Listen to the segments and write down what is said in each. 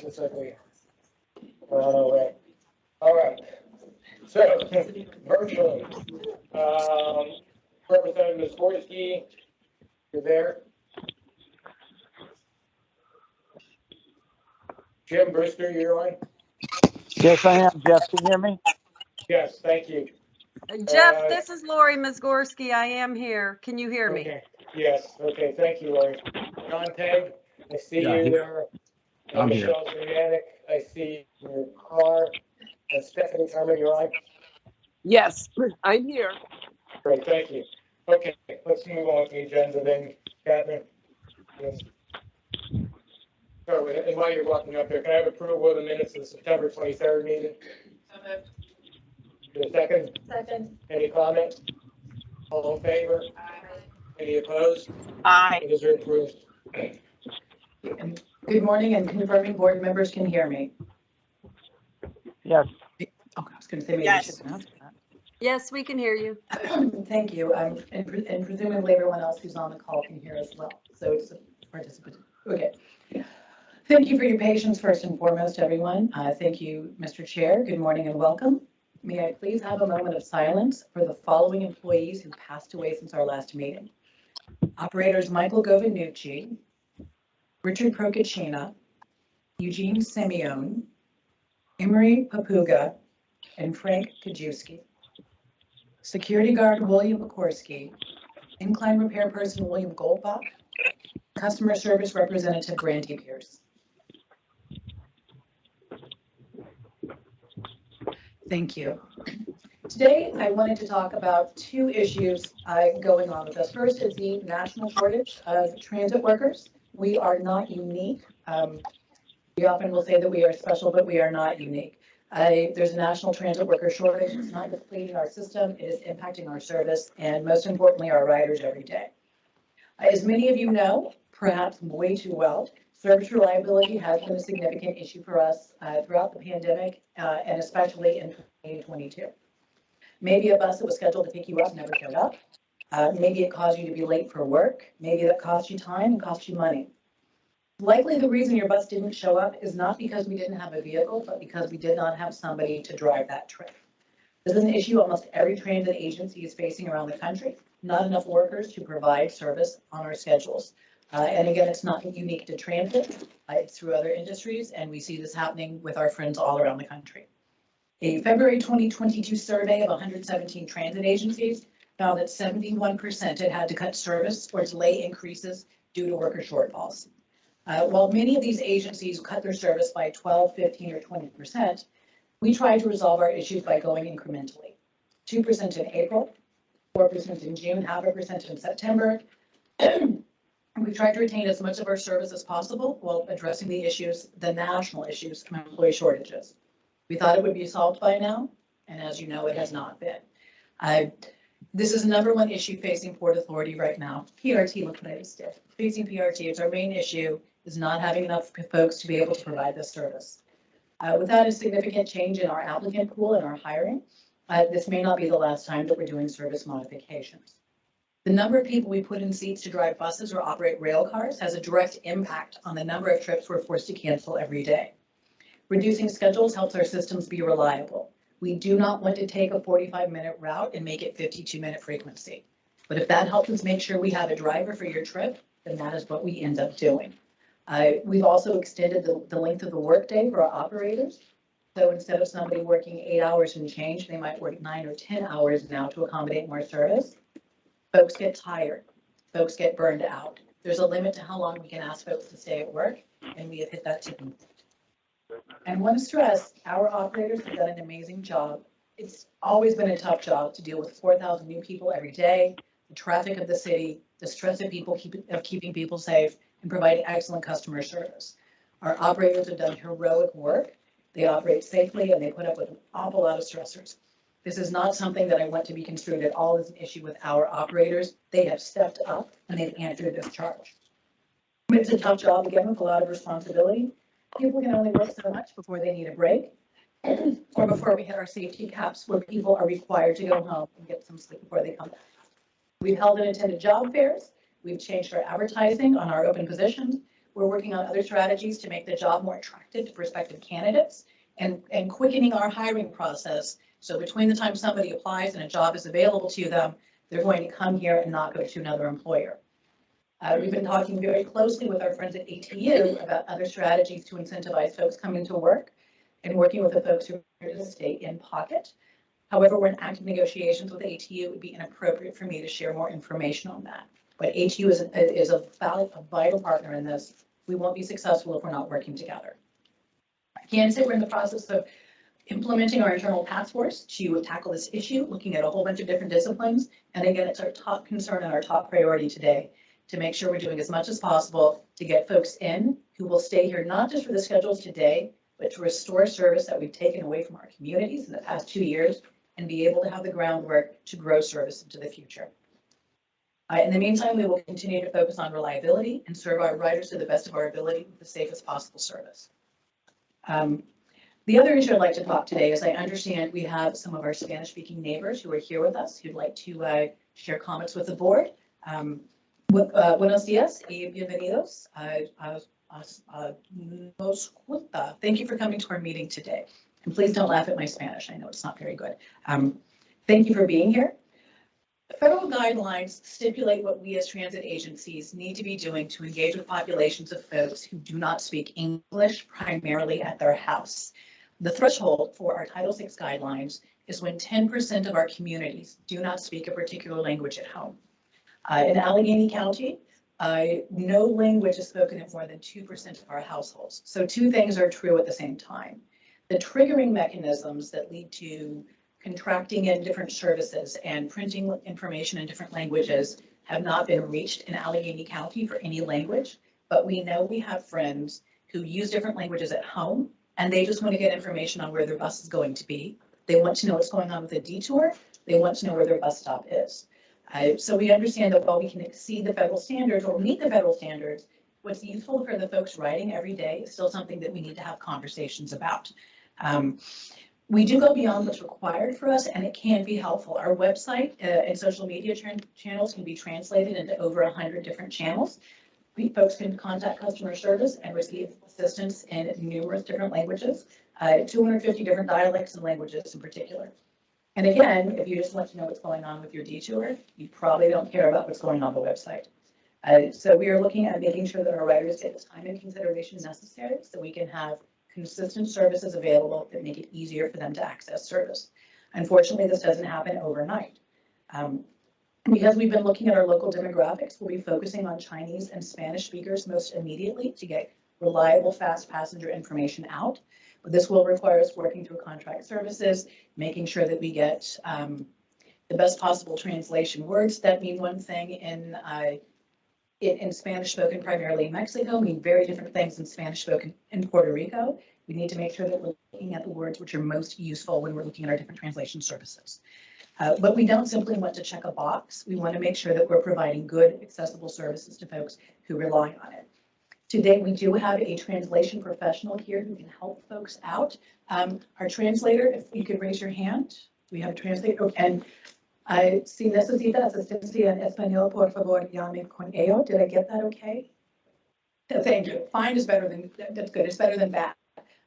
Just like we are on our way. All right. So virtually, Representative Skorsky, you're there. Jim Brewster, you're on. Yes, I am. Jeff, can you hear me? Yes, thank you. Jeff, this is Lori Mizgorski. I am here. Can you hear me? Okay. Yes. Okay. Thank you, Lori. John Pegg, I see Yeah, you here. there. I'm here. Michelle Zermanik, I see your car. And Stephanie Turner, you're on. Yes, I'm here. Great, thank you. Okay, let's move on to the agenda then, Catherine. Yes. So, and while you're walking up there, can I have approval of the minutes of the September 23rd meeting? A second? Second. Any comment? All in favor? Aye. Any opposed? Aye. It is approved. Good morning, and confirming board members can hear me. Yes. Okay, I was going to say maybe Yes. I should announce Yes, we can hear you. that. Thank you. And presumably everyone else who's on the call can hear as well. So it's a participant. Okay. Thank you for your patience, first and foremost, everyone. Thank you, Mr. Chair. Good morning and welcome. May I please have a moment of silence for the following employees who passed away since our last meeting. Operators Michael Govanucci, Richard Procaccina, Eugene Simeone, Emery Papuga, and Frank Kajewski. Security guard William Pokorski, incline repair person William Goldbach, customer service representative Brandy Pierce. Thank you. Today, I wanted to talk about two issues going on with us. First is the national shortage of transit workers. We are not unique. We often will say that we are special, but we are not unique. There's a national transit worker shortage. It's not depleting our system. It is impacting our service and, most importantly, our riders every day. As many of you know, perhaps way too well, service reliability has been a significant issue for us throughout the pandemic and especially in 2022. Maybe a bus that was scheduled to pick you up never showed up. Maybe it caused you to be late for work. Maybe that cost you time and cost you money. Likely the reason your bus didn't show up is not because we didn't have a vehicle, but because we did not have somebody to drive that trip. This is an issue almost every transit agency is facing around the country. Not enough workers to provide service on our schedules. And again, it's not unique to transit. It's through other industries, and we see this happening with our friends all around the country. A February 2022 survey of 117 transit agencies found that 71% had to cut service or delay increases due to worker shortfalls. While many of these agencies cut their service by 12, 15, or 20%, we tried to resolve our issues by going incrementally. 2% in April, 4% in June, 0.5% in September. We tried to retain as much of our service as possible while addressing the issues, the national issues of employee shortages. We thought it would be solved by now, and as you know, it has not been. This is the number one issue facing Port Authority right now. PRT, look what I just did. Facing PRT is our main issue, is not having enough folks to be able to provide this service. Without a significant change in our applicant pool and our hiring, this may not be the last time that we're doing service modifications. The number of people we put in seats to drive buses or operate rail cars has a direct impact on the number of trips we're forced to cancel every day. Reducing schedules helps our systems be reliable. We do not want to take a 45-minute route and make it 52-minute frequency. But if that helps us make sure we have a driver for your trip, then that is what we end up doing. We've also extended the length of the workday for our operators. So instead of somebody working 8 hours and change, they might work 9 or 10 hours now to accommodate more service. Folks get tired. Folks get burned out. There's a limit to how long we can ask folks to stay at work, and we have hit that tipping point. And I want to stress, our operators have done an amazing job. It's always been a tough job to deal with 4,000 new people every day, the traffic of the city, the stress of keeping people safe, and providing excellent customer service. Our operators have done heroic work. They operate safely, and they put up with an awful lot of stressors. This is not something that I want to be construed at all as an issue with our operators. They have stepped up, and they've answered this charge. It's a tough job, again, with a lot of responsibility. People can only work so much before they need a break or before we hit our safety caps where people are required to go home and get some sleep before they come back. We've held and attended job fairs. We've changed our advertising on our open positions. We're working on other strategies to make the job more attractive to prospective candidates and quickening our hiring process. So between the time somebody applies and a job is available to them, they're going to come here and not go to another employer. We've been talking very closely with our friends at ATU about other strategies to incentivize folks coming to work and working with the folks who are here to stay in pocket. However, we're in active negotiations with ATU. It would be inappropriate for me to share more information on that. But ATU is a vital partner in this. We won't be successful if we're not working together. I can say we're in the process of implementing our internal task force to tackle this issue, looking at a whole bunch of different disciplines. And again, it's our top concern and our top priority today to make sure we're doing as much as possible to get folks in who will stay here, not just for the schedules today, but to restore service that we've taken away from our communities in the past 2 years and be able to have the groundwork to grow service into the future. In the meantime, we will continue to focus on reliability and serve our riders to the best of our ability with the safest possible service. The other issue I'd like to talk today is I understand we have some of our Spanish-speaking neighbors who are here with us who'd like to share comments with the board. Buenos días y bienvenidos. Thank you for coming to our meeting today. And please don't laugh at my Spanish. I know it's not very good. Thank you for being here. Federal guidelines stipulate what we as transit agencies need to be doing to engage with populations of folks who do not speak English primarily at their house. The threshold for our Title VI guidelines is when 10% of our communities do not speak a particular language at home. In Allegheny County, no language is spoken at more than 2% of our households. So two things are true at the same time. The triggering mechanisms that lead to contracting in different services and printing information in different languages have not been reached in Allegheny County for any language, but we know we have friends who use different languages at home and they just want to get information on where their bus is going to be. They want to know what's going on with a detour. They want to know where their bus stop is. So we understand that while we can exceed the federal standards or meet the federal standards, what's useful for the folks riding every day is still something that we need to have conversations about. We do go beyond what's required for us, and it can be helpful. Our website and social media channels can be translated into over 100 different channels. Folks can contact customer service and receive assistance in numerous different languages, 250 different dialects and languages in particular. And again, if you just want to know what's going on with your detour, you probably don't care about what's going on the website. So we are looking at making sure that our riders get the time and consideration necessary so we can have consistent services available that make it easier for them to access service. Unfortunately, this doesn't happen overnight. Because we've been looking at our local demographics, we'll be focusing on Chinese and Spanish speakers most immediately to get reliable, fast passenger information out. But this will require us working through contract services, making sure that we get the best possible translation words that mean one thing in Spanish spoken primarily in Mexico, mean very different things in Spanish spoken in Puerto Rico. We need to make sure that we're looking at the words which are most useful when we're looking at our different translation services. But we don't simply want to check a box. We want to make sure that we're providing good, accessible services to folks who rely on it. Today, we do have a translation professional here who can help folks out. Our translator, if you could raise your hand. We have a translator. And si necesita asistencia en español, por favor, llame con ello. Did I get that okay? Thank you. Fine is better than, that's good. It's better than bad.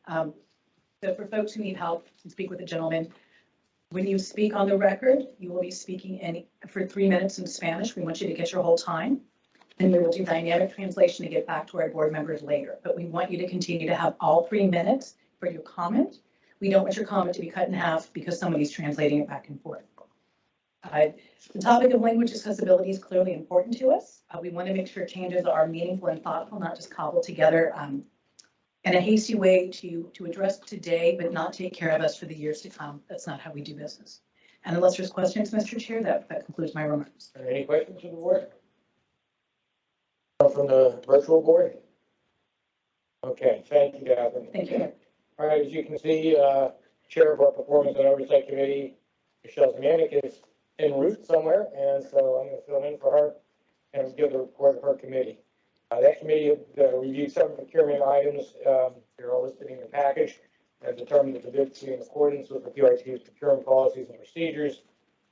So for folks who need help, speak with the gentleman. When you speak on the record, you will be speaking for 3 minutes in Spanish. We want you to get your whole time. And we will do dynamic translation to get back to our board members later. But we want you to continue to have all 3 minutes for your comment. We don't want your comment to be cut in half because somebody's translating it back and forth. The topic of language accessibility is clearly important to us. We want to make sure changes are meaningful and thoughtful, not just cobbled together in a hasty way to address today, but not take care of us for the years to come. That's not how we do business. And unless there's questions, Mr. Chair, that concludes my remarks. Are there any questions from the board? From the virtual board? Okay, thank you, Catherine. Thank you. All right, as you can see, Chair of our Performance and Oversight Committee, Michelle Zemanek, is en route somewhere, and so I'm going to fill in for her and give the report of her committee. That committee reviewed several procurement items. They're all listed in your package and determined that the bids be in accordance with the PRT's procurement policies and procedures.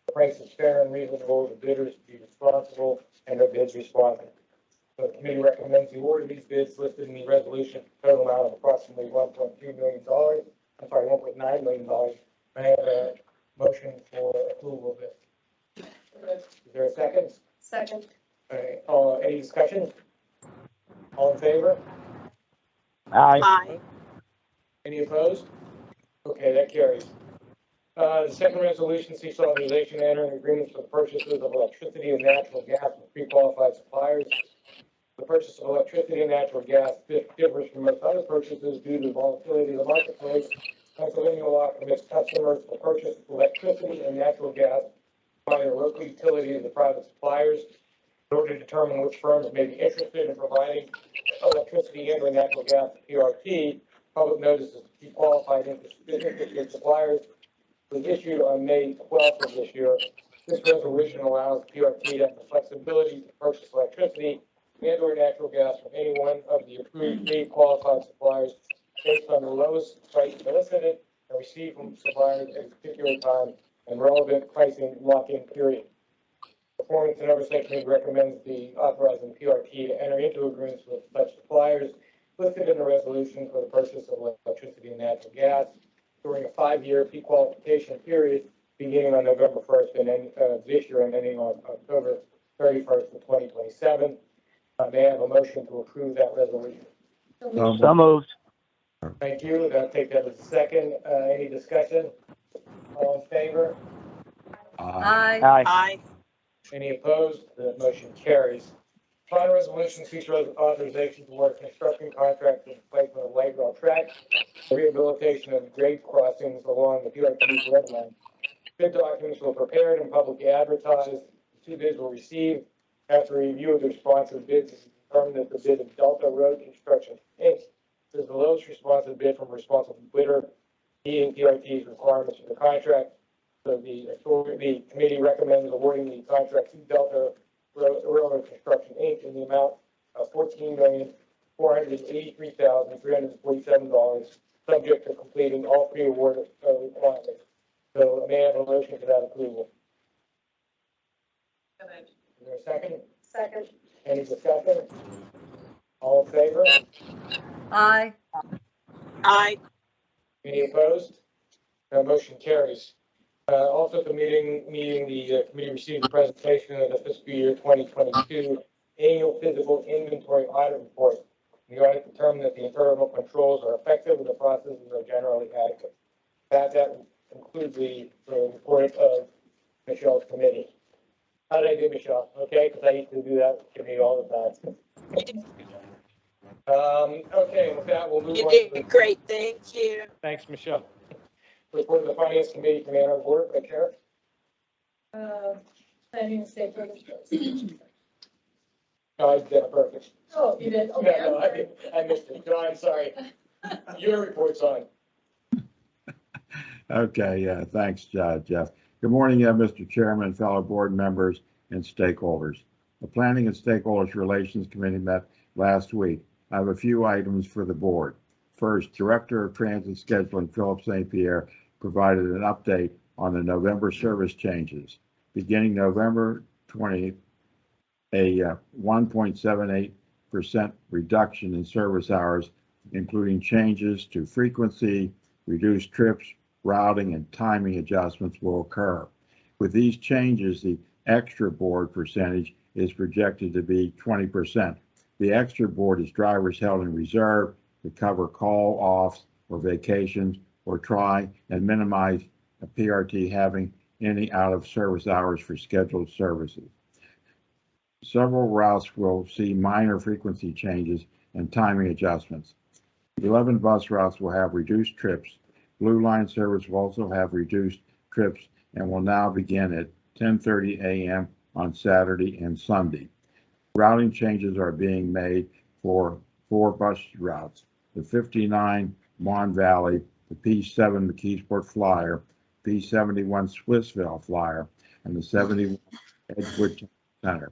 The price is fair and reasonable. The bidders be responsible and their bids responded. The committee recommends the award of these bids listed in the resolution, total amount of approximately $1.2 million. I'm sorry, $1.9 million. I have a motion for approval of this. Is there a second? Second. All right, any discussion? All in favor? Aye. Aye. Any opposed? Okay, that carries. The second resolution seeks authorization to enter an agreement for the purchases of electricity and natural gas with pre-qualified suppliers. The purchase of electricity and natural gas differs from most other purchases due to the volatility of the marketplace. Pennsylvania law permits customers to purchase electricity and natural gas by their local utility and the private suppliers. In order to determine which firms may be interested in providing electricity and or natural gas to PRT, public notices to be qualified interested suppliers was issued on May 12th of this year. This resolution allows PRT to have the flexibility to purchase electricity and or natural gas from any one of the approved qualified suppliers based on the lowest price solicited and received from suppliers at a particular time and relevant pricing lock-in period. Performance and Oversight Committee recommends the authorizing PRT to enter into agreements with such suppliers listed in the resolution for the purchase of electricity and natural gas during a 5-year pre-qualification period beginning on November 1st and then this year and ending on October 31st of 2027. May I have a motion to approve that resolution? So moved. Thank you. I'll take that as a second. Any discussion? All in favor? Aye. Aye. Aye. Any opposed? The motion carries. Final resolution seeks authorization to award construction contract for the replacement of light rail track, rehabilitation of grade crossings along the PRT red line. Bid documents were prepared and publicly advertised. 2 bids were received. After review of the responsive bids, it was determined that the bid of Delta Road Construction Inc. is the lowest responsive bid from responsible bidder, meeting PRT's requirements for the contract. So the committee recommends awarding the contract to Delta Railroad Construction Inc. in the amount of $14,483,347, subject to completing all pre-award requirements. So may I have a motion for that approval? Is there a second? Second. Any discussion? All in favor? Aye. Aye. Any opposed? The motion carries. Also at the meeting, the committee received a presentation of the fiscal year 2022 annual physical inventory audit report. The audit determined that the internal controls are effective and the processes are generally adequate. That concludes the report of Michelle's committee. How did I do, Michelle? Okay, because I used to do that with me all the time. Okay, with that, we'll move You on. To did great. Thank you. Thanks, Michelle. Report of the Finance Committee, Commander of Work, Chair. Planning and State Purposes. No, I did perfect. Oh, you did? No, Okay. no, I missed it. No, I'm sorry. Your report's on. Okay, yeah, thanks, Jeff. Good morning, Mr. Chairman, fellow board members, and stakeholders. The Planning and Stakeholders Relations Committee met last week. I have a few items for the board. First, Director of Transit Scheduling, Philip St. Pierre, provided an update on the November service changes. Beginning November 20th, a 1.78% reduction in service hours, including changes to frequency, reduced trips, routing, and timing adjustments will occur. With these changes, the extra board percentage is projected to be 20%. The extra board is drivers held in reserve to cover call-offs or vacations or try and minimize a PRT having any out-of-service hours for scheduled services. Several routes will see minor frequency changes and timing adjustments. 11 bus routes will have reduced trips. Blue Line service will also have reduced trips and will now begin at 10:30 a.m. on Saturday and Sunday. Routing changes are being made for 4 bus routes: the 59 Mon Valley, the P7 McKeesport Flyer, P71 Swissville Flyer, and the 71 Edgewood Center,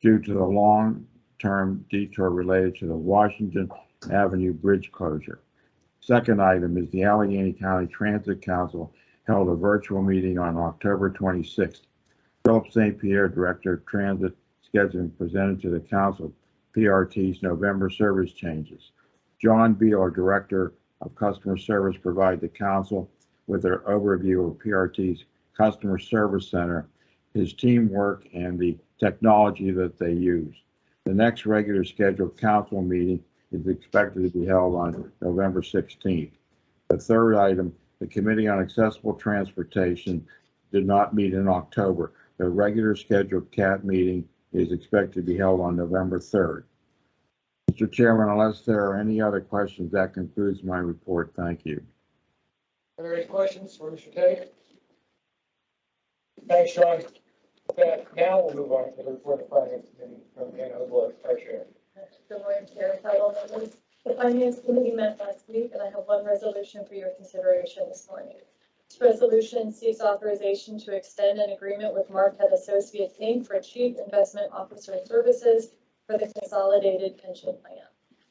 due to the long-term detour related to the Washington Avenue Bridge closure. Second item is the Allegheny County Transit Council held a virtual meeting on October 26th. Philip St. Pierre, Director of Transit Scheduling, presented to the council PRT's November service changes. John Beal, our Director of Customer Service, provided the council with an overview of PRT's Customer Service Center, his teamwork, and the technology that they use. The next regular scheduled council meeting is expected to be held on November 16th. The third item, the Committee on Accessible Transportation did not meet in October. The regular scheduled CAT meeting is expected to be held on November 3rd. Mr. Chairman, unless there are any other questions, that concludes my report. Thank you. Are there any questions for Mr. Teddy? Thanks, Sean. Okay, now we'll move on to the report of Finance Committee from Ann Odler, our chair. Good morning, Chair, fellow members. The Finance Committee met last week, and I have one resolution for your consideration this morning. This resolution seeks authorization to extend an agreement with Marquette Associates, Inc. for Chief Investment Officer Services for the Consolidated Pension Plan.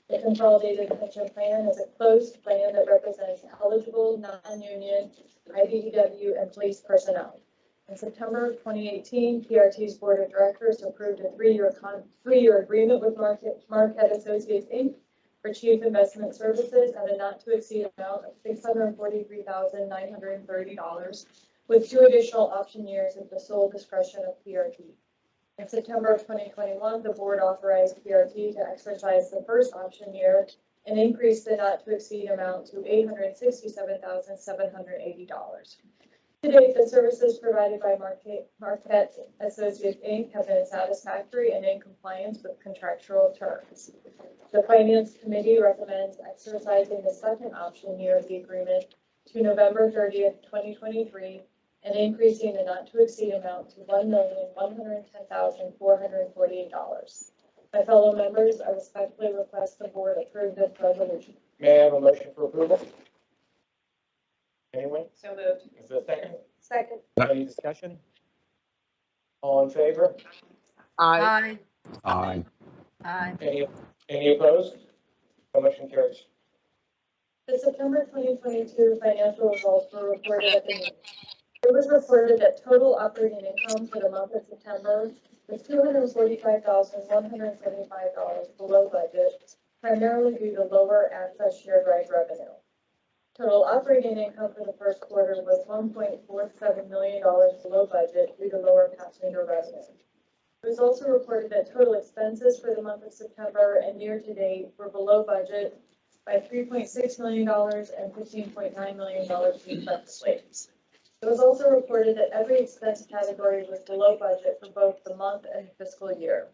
The Consolidated Pension Plan is a closed plan that represents eligible non-union IBEW and police personnel. In September of 2018, PRT's Board of Directors approved a three-year agreement with Marquette Associates, Inc. for Chief Investment Services at a not-to-exceed amount of $643,930, with 2 additional option years at the sole discretion of PRT. In September of 2021, the board authorized PRT to exercise the first option year and increase the not-to-exceed amount to $867,780. To date, the services provided by Marquette Associates, Inc. have been satisfactory and in compliance with contractual terms. The Finance Committee recommends exercising the second option year of the agreement to November 30th, 2023, and increasing the not-to-exceed amount to $1,110,448. My fellow members, I respectfully request the board approve this resolution. May I have a motion for approval? Anyone? So moved. Is there a second? Second. Any discussion? All in favor? Aye. Aye. Aye. Any opposed? The motion carries. The September 2022 financial results were reported at the meeting. It was reported that total operating income for the month of September was $245,175 below budget, primarily due to lower access shared ride revenue. Total operating income for the first quarter was $1.47 million below budget due to lower passenger revenue. It was also reported that total expenses for the month of September and year-to-date were below budget by $3.6 million and $15.9 million respectively. It was also reported that every expense category was below budget for both the month and the fiscal year.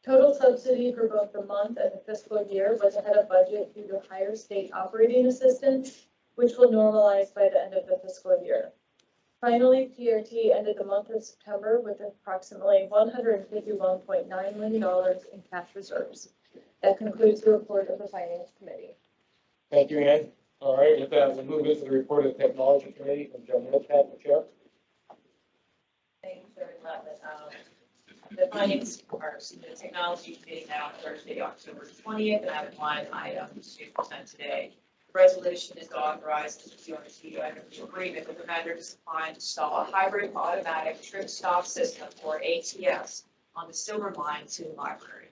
Total subsidy for both the month and the fiscal year was ahead of budget due to higher state operating assistance, which will normalize by the end of the fiscal year. Finally, PRT ended the month of September with approximately $151.9 million in cash reserves. That concludes the report of the Finance Committee. Thank you, Ann. All right, with that, we'll move into the report of the Technology Committee from Joe Milchat, the chair. Thank you, Chairman Levin. The Finance, the Technology Committee met on Thursday, October 20th, and I have one item to present today. The resolution is to authorize the PRT under the agreement with the vendor to supply and install a hybrid automatic trip stop system, or ATS, on the Silver Line Student Library.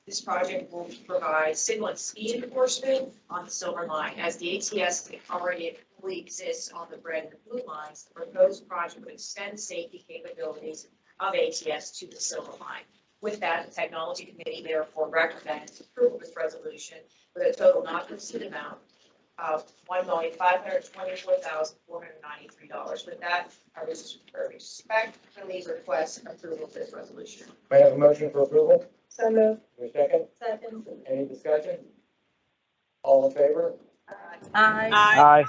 This project will provide signal and speed enforcement on the Silver Line, as the ATS already fully exists on the red and blue lines. The proposed project would extend safety capabilities of ATS to the Silver Line. With that, the Technology Committee therefore recommends approval of this resolution with a total not to exceed amount of $1,524,493. With that, I respectfully request approval of this resolution. May I have a motion for approval? So moved. Is there a second? Second. Any discussion? All in favor? Aye. Aye.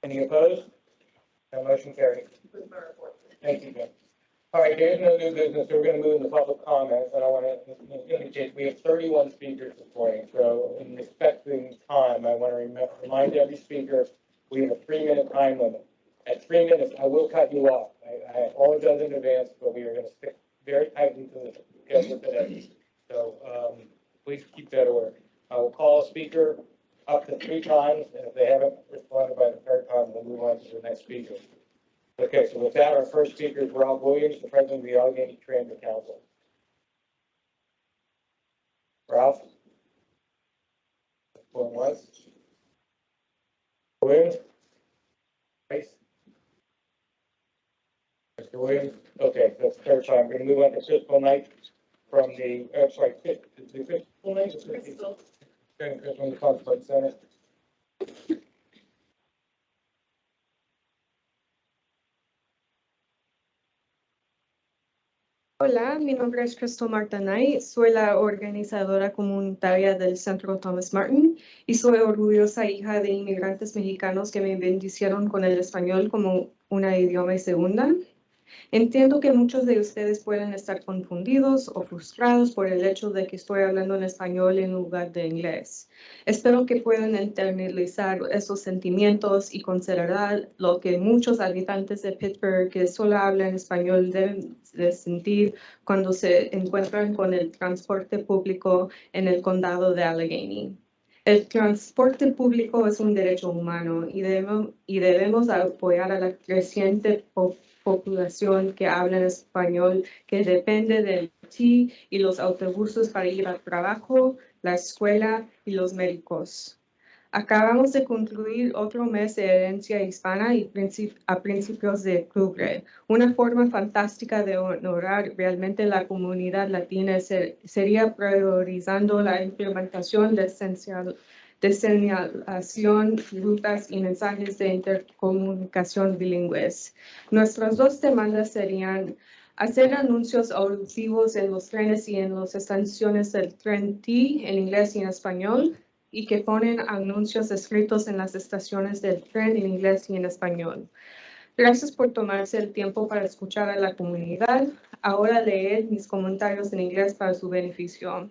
Any opposed? The motion carries. Conclude my report. Thank you, Jim. All right, there's no new business, so we're going to move into public comments, and I want to indicate we have 31 speakers this morning. So, in respecting time, I want to remind every speaker we have a 3-minute time limit. At 3 minutes, I will cut you off. I apologize in advance, but we are going to stick very tightly to the schedule today. So, please keep that order. I will call a speaker up to 3 times, and if they haven't responded by the 3rd time, we'll move on to the next speaker. Okay, so with that, our first speaker is Rob Williams, the president of the Allegheny Transit Council. Ralph? Going once? Williams? Grace? Mr. Williams? Okay, that's the third time. We're gonna move on to fiscal night from the, sorry, the fiscal night? Crystal. From the Conference Center. Hola, mi nombre es Crystal Marta Knight, soy la organizadora comunitaria del Centro Thomas Martin y soy orgullosa hija de inmigrantes mexicanos que me bendicieron con el español como una idioma segunda. Entiendo que muchos de ustedes pueden estar confundidos o frustrados por el hecho de que estoy hablando en español en lugar de inglés. Espero que puedan internalizar esos sentimientos y considerar lo que muchos habitantes de Pittsburgh que solo hablan español deben de sentir cuando se encuentran con el transporte público en el condado de Allegheny. El transporte público es un derecho humano y debemos apoyar a la creciente población que habla español, que depende del TI y los autobuses para ir al trabajo, la escuela y los médicos. Acabamos de concluir otro mes de herencia hispana y a principios de octubre. Una forma fantástica de honorar realmente la comunidad latina sería priorizando la implementación de señalación, rutas y mensajes de intercomunicación bilingües. Nuestras dos demandas serían hacer anuncios auditivos en los trenes y en las estaciones del tren T en inglés y en español, y que ponen anuncios escritos en las estaciones del tren en inglés y en español. Gracias por tomarse el tiempo para escuchar a la comunidad. Ahora leer mis comentarios en inglés para su beneficio.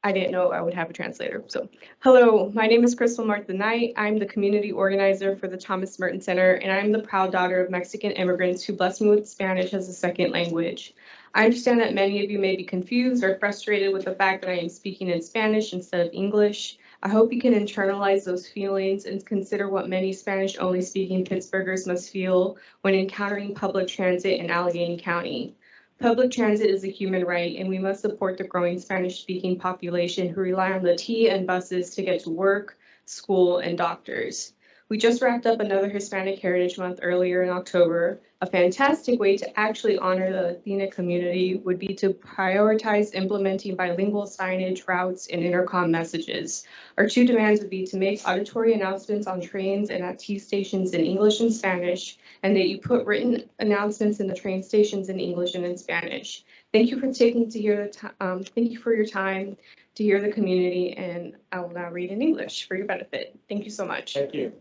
I didn't know I would have a translator. So, hello, my name is Crystal Martha Knight. I'm the community organizer for the Thomas Merton Center, and I'm the proud daughter of Mexican immigrants who blessed me with Spanish as a second language. I understand that many of you may be confused or frustrated with the fact that I am speaking in Spanish instead of English. I hope you can internalize those feelings and consider what many Spanish-only speaking Pittsburghers must feel when encountering public transit in Allegheny County. Public transit is a human right, and we must support the growing Spanish-speaking population who rely on the T and buses to get to work, school, and doctors. We just wrapped up another Hispanic Heritage Month earlier in October. A fantastic way to actually honor the Latina community would be to prioritize implementing bilingual signage, routes, and intercom messages. Our two demands would be to make auditory announcements on trains and at T stations in English and Spanish, and that you put written announcements in the train stations in English and in Spanish. Thank you for taking to hear thank you for your time to hear the community, and I will now read in English for your benefit. Thank you so much. Thank you.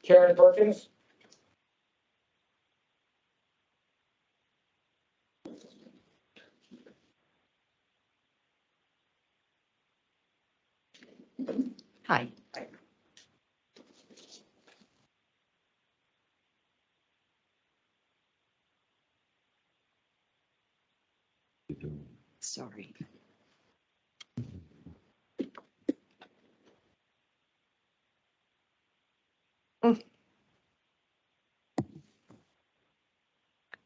Karen Perkins? Hi. Sorry.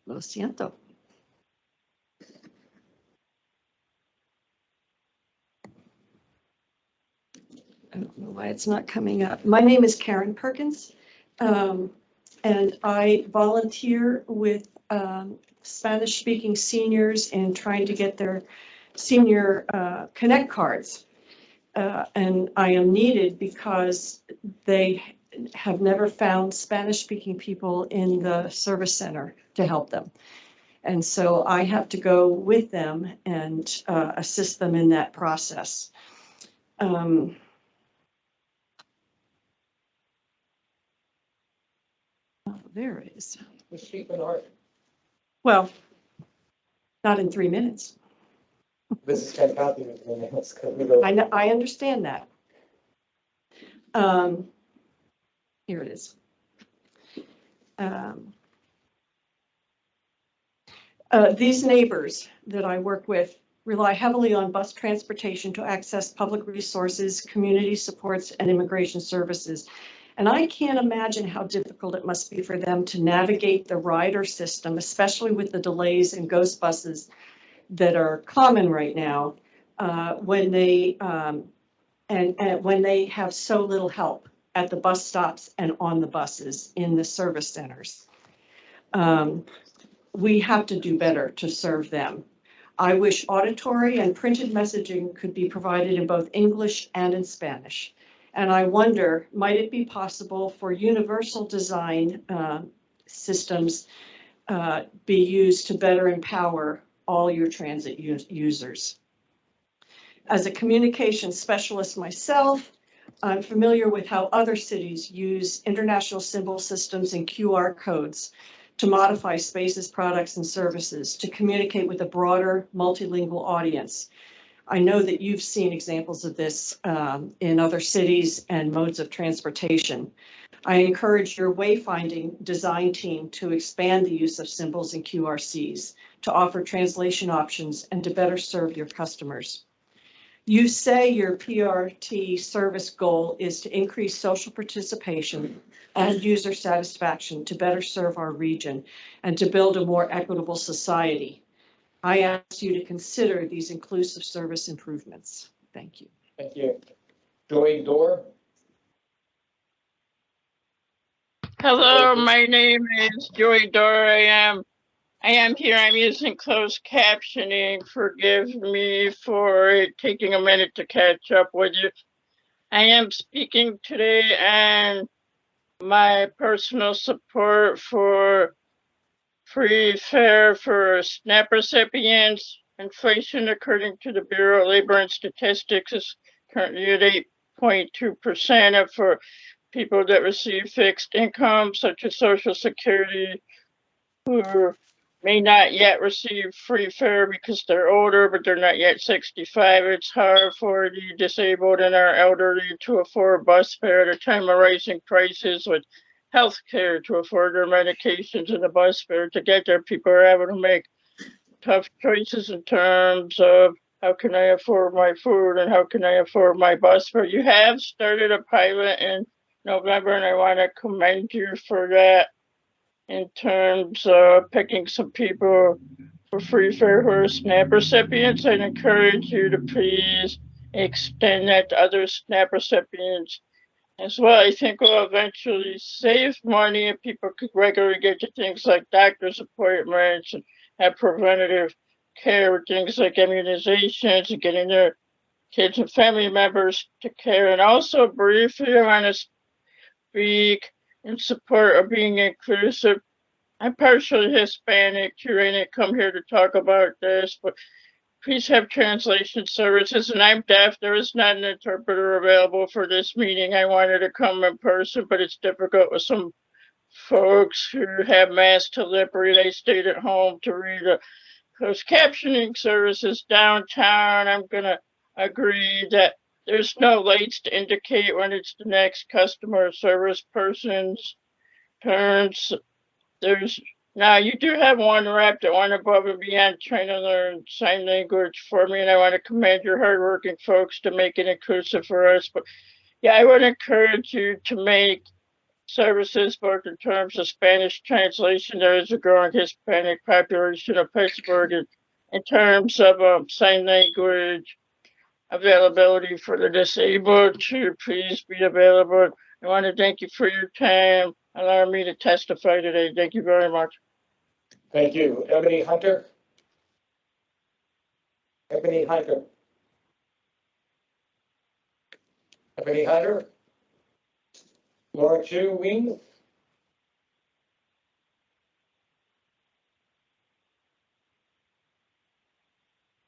Lo siento. I don't know why it's not coming up. My name is Karen Perkins, and I volunteer with Spanish-speaking seniors in trying to get their senior Connect cards. And I am needed because they have never found Spanish-speaking people in the service center to help them. And so I have to go with them and assist them in that process. Oh, there it is. The sheep and art. Well, not in 3 minutes. This is kind of happy with me. Let's go. I know, I understand that. Here it is. These neighbors that I work with rely heavily on bus transportation to access public resources, community supports, and immigration services. And I can't imagine how difficult it must be for them to navigate the rider system, especially with the delays and ghost buses that are common right now. when they and when they have so little help at the bus stops and on the buses in the service centers. We have to do better to serve them. I wish auditory and printed messaging could be provided in both English and in Spanish. And I wonder, might it be possible for universal design systems be used to better empower all your transit users? As a communication specialist myself, I'm familiar with how other cities use international symbol systems and QR codes to modify spaces, products, and services to communicate with a broader multilingual audience. I know that you've seen examples of this in other cities and modes of transportation. I encourage your wayfinding design team to expand the use of symbols and QRCs to offer translation options and to better serve your customers. You say your PRT service goal is to increase social participation and user satisfaction to better serve our region and to build a more equitable society. I ask you to consider these inclusive service improvements. Thank you. Thank you. Joy Dorr? Hello, my name is Joy Dorr. I am here. I'm using closed captioning. Forgive me for it taking a minute to catch up with you. I am speaking today on my personal support for free fare for SNAP recipients. Inflation, according to the Bureau of Labor and Statistics, is currently at 8.2% for people that receive fixed income, such as Social Security, who may not yet receive free fare because they're older, but they're not yet 65. It's hard for the disabled and our elderly to afford bus fare at a time of rising prices with health care to afford their medications and the bus fare to get there. People are able to make tough choices in terms of how can I afford my food and how can I afford my bus fare. You have started a pilot in November, and I want to commend you for that. In terms of picking some people for free fare who are SNAP recipients, I'd encourage you to please extend that to other SNAP recipients as well. I think we'll eventually save money if people could regularly get to things like doctor's appointments and have preventative care with things like immunizations and getting their kids and family members to care. And also briefly, I want to speak in support of being inclusive. I'm partially Hispanic too. I didn't come here to talk about this, but please have translation services. And I'm deaf. There is not an interpreter available for this meeting. I wanted to come in person, but it's difficult with some folks who have mass to lip read. I stayed at home to read closed captioning services downtown. I'm going to agree that there's no lights to indicate when it's the next customer service person's turns. Now you do have one rep that went above and beyond trying to learn sign language for me, and I want to commend your hardworking folks to make it inclusive for us. But yeah, I would encourage you to make services both in terms of Spanish translation. There is a growing Hispanic population of Pittsburgh, and in terms of sign language availability for the disabled to please be available. I want to thank you for your time, allowing me to testify today. Thank you very much. Thank you. Ebony Hunter? Ebony Hunter? Ebony Hunter? Laura Chu Wing?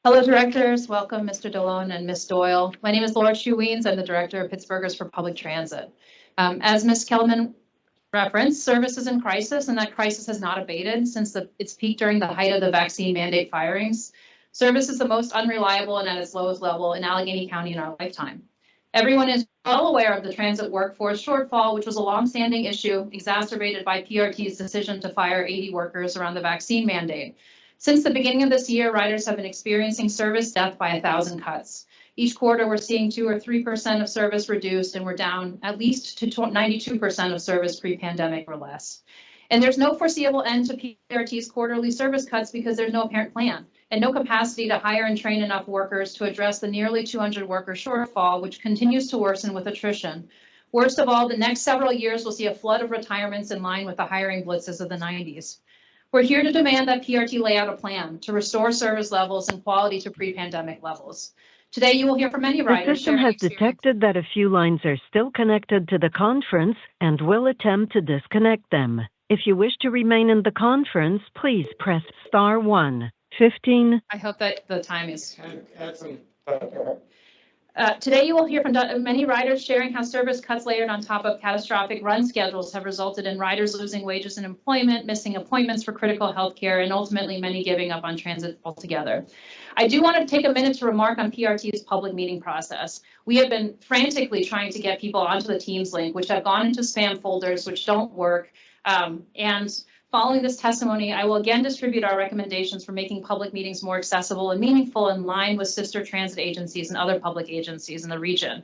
Hello, directors. Welcome, Mr. DeLone and Ms. Doyle. My name is Laura Chu-Weens. I'm the director of Pittsburghers for Public Transit. As Ms. Kelman referenced, service is in crisis, and that crisis has not abated since its peak during the height of the vaccine mandate firings. Service is the most unreliable and at its lowest level in Allegheny County in our lifetime. Everyone is well aware of the transit workforce shortfall, which was a longstanding issue exacerbated by PRT's decision to fire 80 workers around the vaccine mandate. Since the beginning of this year, riders have been experiencing service death by 1,000 cuts. Each quarter, we're seeing 2 or 3% of service reduced, and we're down at least to 92% of service pre-pandemic or less. And there's no foreseeable end to PRT's quarterly service cuts because there's no apparent plan and no capacity to hire and train enough workers to address the nearly 200 worker shortfall, which continues to worsen with attrition. Worst of all, the next several years will see a flood of retirements in line with the hiring blitzes of the 90s. We're here to demand that PRT lay out a plan to restore service levels and quality to pre-pandemic levels. Today, you will hear from many The riders. system has detected that a few lines are still connected to the conference and will attempt to disconnect them. If you wish to remain in the conference, please press star 1. 15. I hope that the time is. Add some time to her. Today, you will hear from many riders sharing how service cuts layered on top of catastrophic run schedules have resulted in riders losing wages and employment, missing appointments for critical health care, and ultimately many giving up on transit altogether. I do want to take a minute to remark on PRT's public meeting process. We have been frantically trying to get people onto the Teams link, which have gone into spam folders, which don't work. And following this testimony, I will again distribute our recommendations for making public meetings more accessible and meaningful in line with sister transit agencies and other public agencies in the region.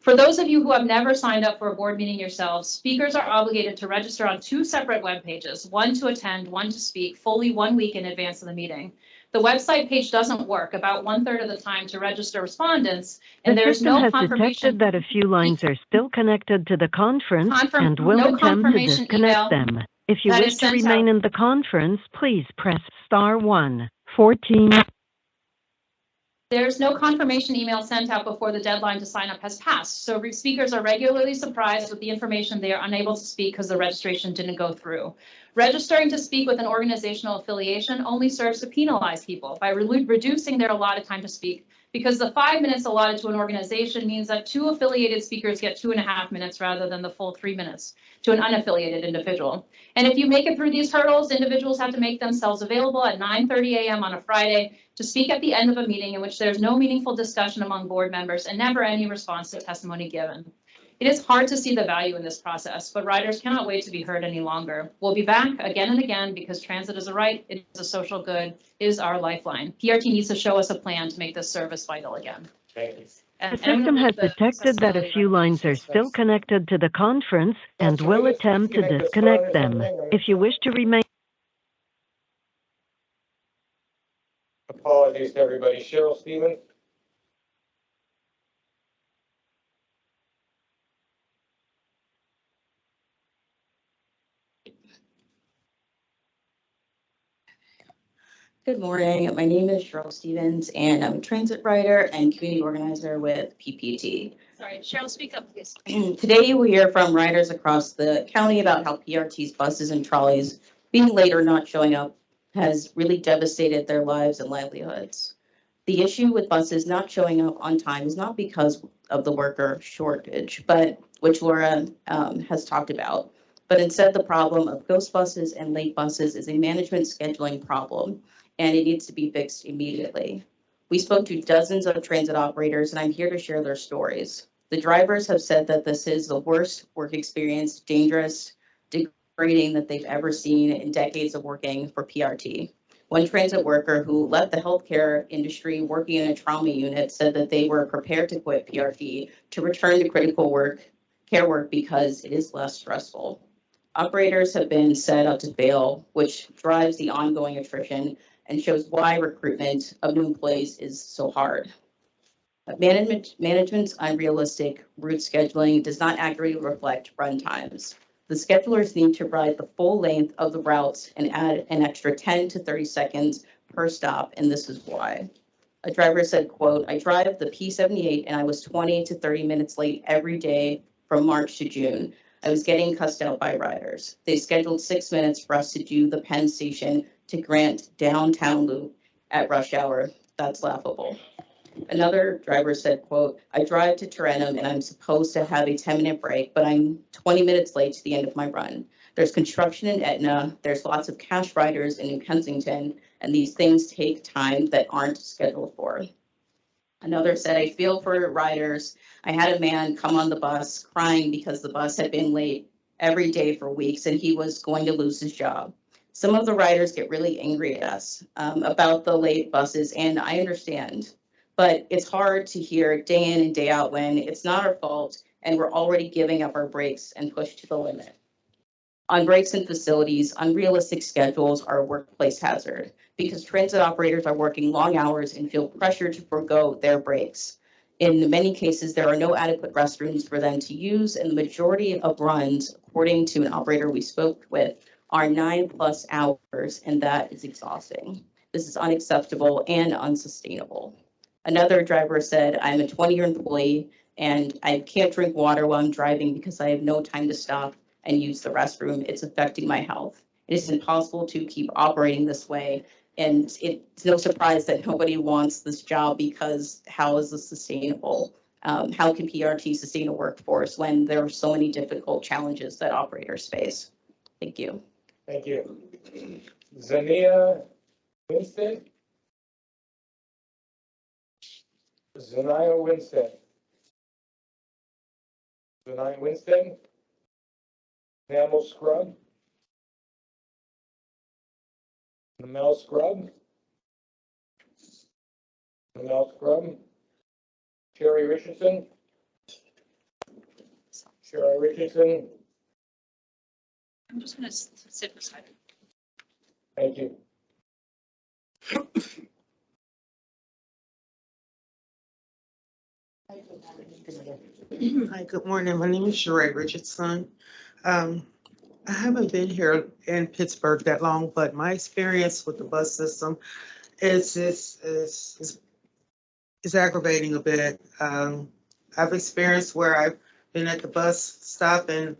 For those of you who have never signed up for a board meeting yourselves, speakers are obligated to register on 2 separate web pages, one to attend, one to speak, fully 1 week in advance of the meeting. The website page doesn't work about 1/3 of the time to register respondents, and The there's system no has confirmation. detected that a few lines are still connected to the conference and will No attempt to confirmation disconnect email them. If you that wish is to sent remain out. in the conference, please press star 1. 14. There's no confirmation email sent out before the deadline to sign up has passed. So speakers are regularly surprised with the information they are unable to speak because the registration didn't go through. Registering to speak with an organizational affiliation only serves to penalize people by reducing their allotted time to speak, because the 5 minutes allotted to an organization means that 2 affiliated speakers get 2.5 minutes rather than the full 3 minutes to an unaffiliated individual. And if you make it through these hurdles, individuals have to make themselves available at 9:30 a.m. on a Friday to speak at the end of a meeting in which there's no meaningful discussion among board members and never any response to testimony given. It is hard to see the value in this process, but riders cannot wait to be heard any longer. We'll be back again and again because transit is a right, it is a social good, it is our lifeline. PRT needs to show us a plan to make this service vital again. Thank you. The system has detected that a few lines are still connected to the conference and will attempt to disconnect them. If you wish to remain. Apologies to everybody. Cheryl Stevens. Good morning. My name is Cheryl Stevens, and I'm a transit writer and community organizer with PPT. Sorry, Cheryl, speak up, please. Today, we hear from riders across the county about how PRT's buses and trolleys being late or not showing up has really devastated their lives and livelihoods. The issue with buses not showing up on time is not because of the worker shortage, but which Laura has talked about, but instead the problem of ghost buses and late buses is a management scheduling problem, and it needs to be fixed immediately. We spoke to dozens of transit operators, and I'm here to share their stories. The drivers have said that this is the worst work experience, dangerous, degrading that they've ever seen in decades of working for PRT. One transit worker who left the healthcare industry working in a trauma unit said that they were prepared to quit PRT to return to critical care work because it is less stressful. Operators have been set up to fail, which drives the ongoing attrition and shows why recruitment of new employees is so hard. Management's unrealistic route scheduling does not accurately reflect run times. The schedulers need to ride the full length of the routes and add an extra 10 to 30 seconds per stop, and this is why. A driver said, quote, "I drive the P78 and I was 20 to 30 minutes late every day from March to June. I was getting cussed out by riders. They scheduled 6 minutes for us to do the Penn Station to Grant downtown loop at rush hour. That's laughable." Another driver said, quote, "I drive to Tarentum and I'm supposed to have a 10-minute break, but I'm 20 minutes late to the end of my run. There's construction in Etna, there's lots of cash riders in New Kensington, and these things take time that aren't scheduled for." Another said, "I feel for riders. I had a man come on the bus crying because the bus had been late every day for weeks and he was going to lose his job." Some of the riders get really angry at us about the late buses, and I understand. But it's hard to hear day in and day out when it's not our fault and we're already giving up our breaks and pushed to the limit. on breaks in facilities, unrealistic schedules are a workplace hazard because transit operators are working long hours and feel pressure to forego their breaks. In many cases, there are no adequate restrooms for them to use, and the majority of runs, according to an operator we spoke with, are 9+ hours, and that is exhausting. This is unacceptable and unsustainable. Another driver said, I'm a 20-year employee and I can't drink water while I'm driving because I have no time to stop and use the restroom. It's affecting my health. It is impossible to keep operating this way. And it's no surprise that nobody wants this job because how is this sustainable? How can PRT sustain a workforce when there are so many difficult challenges that operators face? Thank you. Thank you. Zania Winstead? Zanaya Winstead. Zanaya Winstead? Namel Scrub? Namel Scrub? Namel Scrub? Sherry Richardson? Sherry Richardson? I'm just gonna sit beside him. Thank you. Hi, good morning. My name is Sheree Richardson. I haven't been here in Pittsburgh that long, but my experience with the bus system is aggravating a bit. I've experienced where I've been at the bus stop and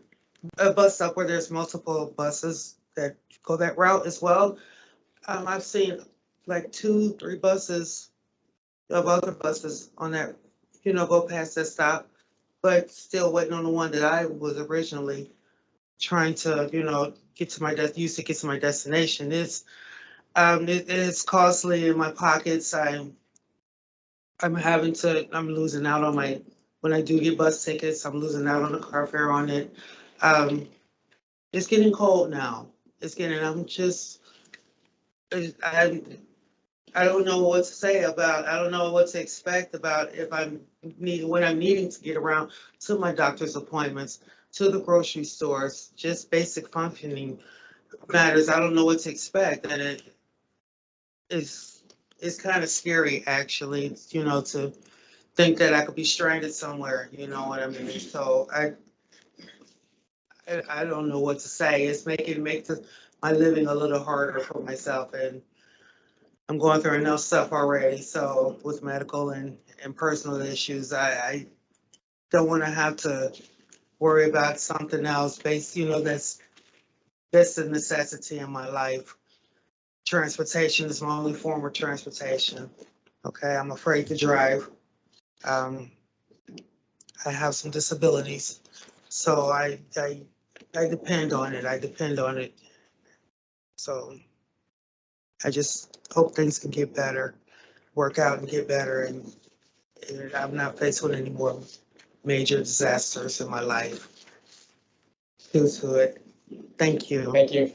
a bus stop where there's multiple buses that go that route as well. I've seen like 2-3 buses of other buses on that, go past that stop, but still waiting on the one that I was originally trying to, get to my used to get to my destination. It's costly in my pockets. I'm losing out on when I do get bus tickets, I'm losing out on the car fare on it. It's getting cold now. I don't know what to say about, I don't know what to expect about when I'm needing to get around to my doctor's appointments, to the grocery stores, just basic functioning matters. I don't know what to expect, and it's kind of scary actually, to think that I could be stranded somewhere, you know what I mean? So I don't know what to say. It's making my living a little harder for myself, and I'm going through enough stuff already. So with medical and personal issues, I don't want to have to worry about something else based, that's a necessity in my life. Transportation is my only form of transportation. Okay, I'm afraid to drive. I have some disabilities, so I depend on it. So I just hope things can get better, work out and get better, and I'm not faced with any more major disasters in my life due to it. Thank you. Thank you.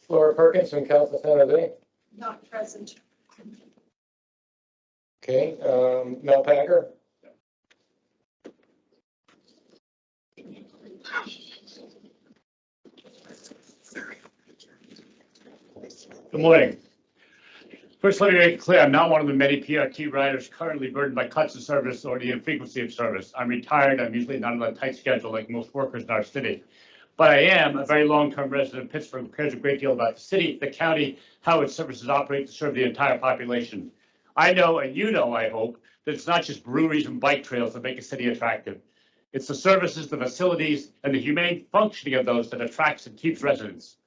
Flora Perkins from Council San Jose. Not present. Okay, Mel Packer. Good morning. First, let me make it clear, I'm not one of the many PRT riders currently burdened by cuts of service or the infrequency of service. I'm retired. I'm usually not on a tight schedule like most workers in our city. But I am a very long-term resident of Pittsburgh who cares a great deal about the city, the county, how its services operate to serve the entire population. I know, and you know, I hope, that it's not just breweries and bike trails that make a city attractive. It's the services, the facilities, and the humane functioning of those that attracts and keeps residents.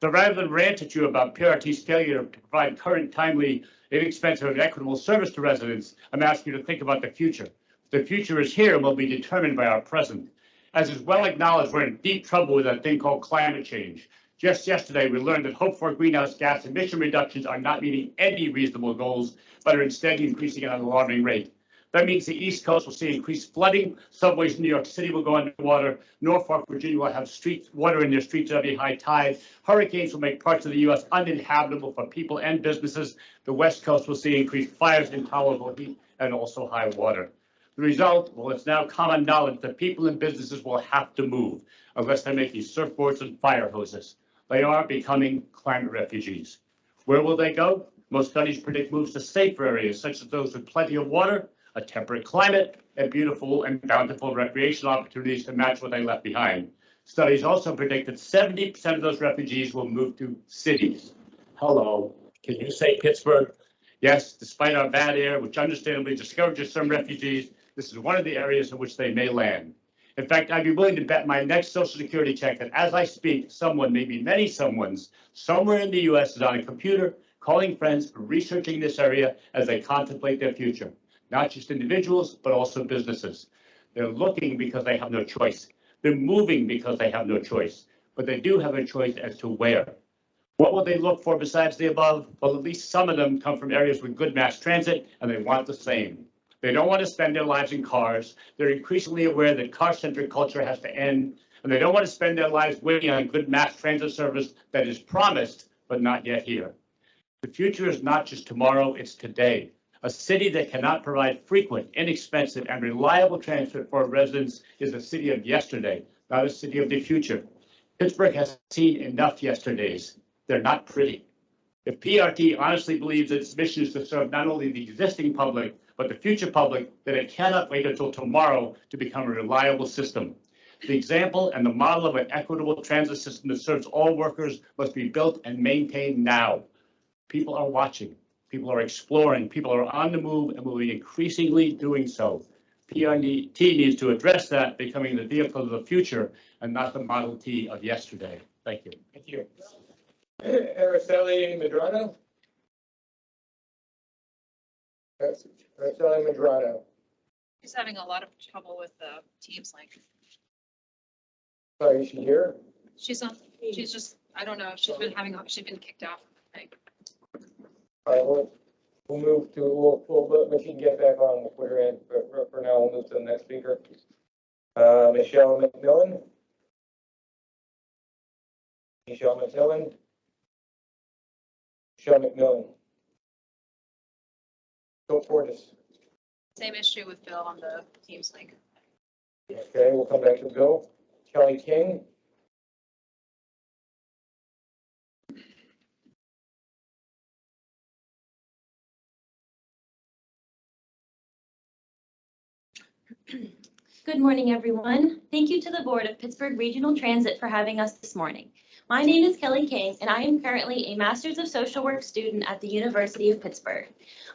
So rather than rant at you about PRT's failure to provide current, timely, inexpensive, and equitable service to residents, I'm asking you to think about the future. The future is here and will be determined by our present. As is well acknowledged, we're in deep trouble with that thing called climate change. Just yesterday, we learned that hoped for greenhouse gas emission reductions are not meeting any reasonable goals, but are instead increasing at an alarming rate. That means the East Coast will see increased flooding. Subways in New York City will go underwater. Norfolk, Virginia will have water in their streets at every high tide. Hurricanes will make parts of the U.S. uninhabitable for people and businesses. The West Coast will see increased fires, intolerable heat, and also high water. The result, well, it's now common knowledge that people and businesses will have to move unless they make these surfboards and fire hoses. They are becoming climate refugees. Where will they go? Most studies predict moves to safer areas, such as those with plenty of water, a temperate climate, and beautiful and bountiful recreational opportunities to match what they left behind. Studies also predict that 70% of those refugees will move to cities. Hello, can you say Pittsburgh? Yes, despite our bad air, which understandably discourages some refugees, this is one of the areas in which they may land. In fact, I'd be willing to bet my next Social Security check that as I speak, someone, maybe many someones, somewhere in the US is on a computer, calling friends, researching this area as they contemplate their future. Not just individuals, but also businesses. They're looking because they have no choice. They're moving because they have no choice, but they do have a choice as to where. What will they look for besides the above? Well, at least some of them come from areas with good mass transit, and they want the same. They don't want to spend their lives in cars. They're increasingly aware that car-centric culture has to end, and they don't want to spend their lives waiting on good mass transit service that is promised, but not yet here. The future is not just tomorrow, it's today. A city that cannot provide frequent, inexpensive, and reliable transit for residents is a city of yesterday, not a city of the future. Pittsburgh has seen enough yesterdays. They're not pretty. If PRT honestly believes that its mission is to serve not only the existing public, but the future public, then it cannot wait until tomorrow to become a reliable system. The example and the model of an equitable transit system that serves all workers must be built and maintained now. People are watching, people are exploring, people are on the move, and will be increasingly doing so. PRT needs to address that, becoming the vehicle of the future and not the Model T of yesterday. Thank you. Thank you. Araceli Medrano? Araceli Medrano. She's having a lot of trouble with the Teams link. Sorry, is she here? She's just, I don't know, she's been kicked off. All right, we'll move to, when she can get back on, we'll put her in, but for now, we'll move to the next speaker. Michelle McMillan. Michelle McMillan. Michelle McMillan. Go for this. Same issue with Bill on the Teams link. Okay, we'll come back to Bill. Kelly King. Good morning, everyone. Thank you to the Board of Pittsburgh Regional Transit for having us this morning. My name is Kelly King, and I am currently a Master's of Social Work student at the University of Pittsburgh.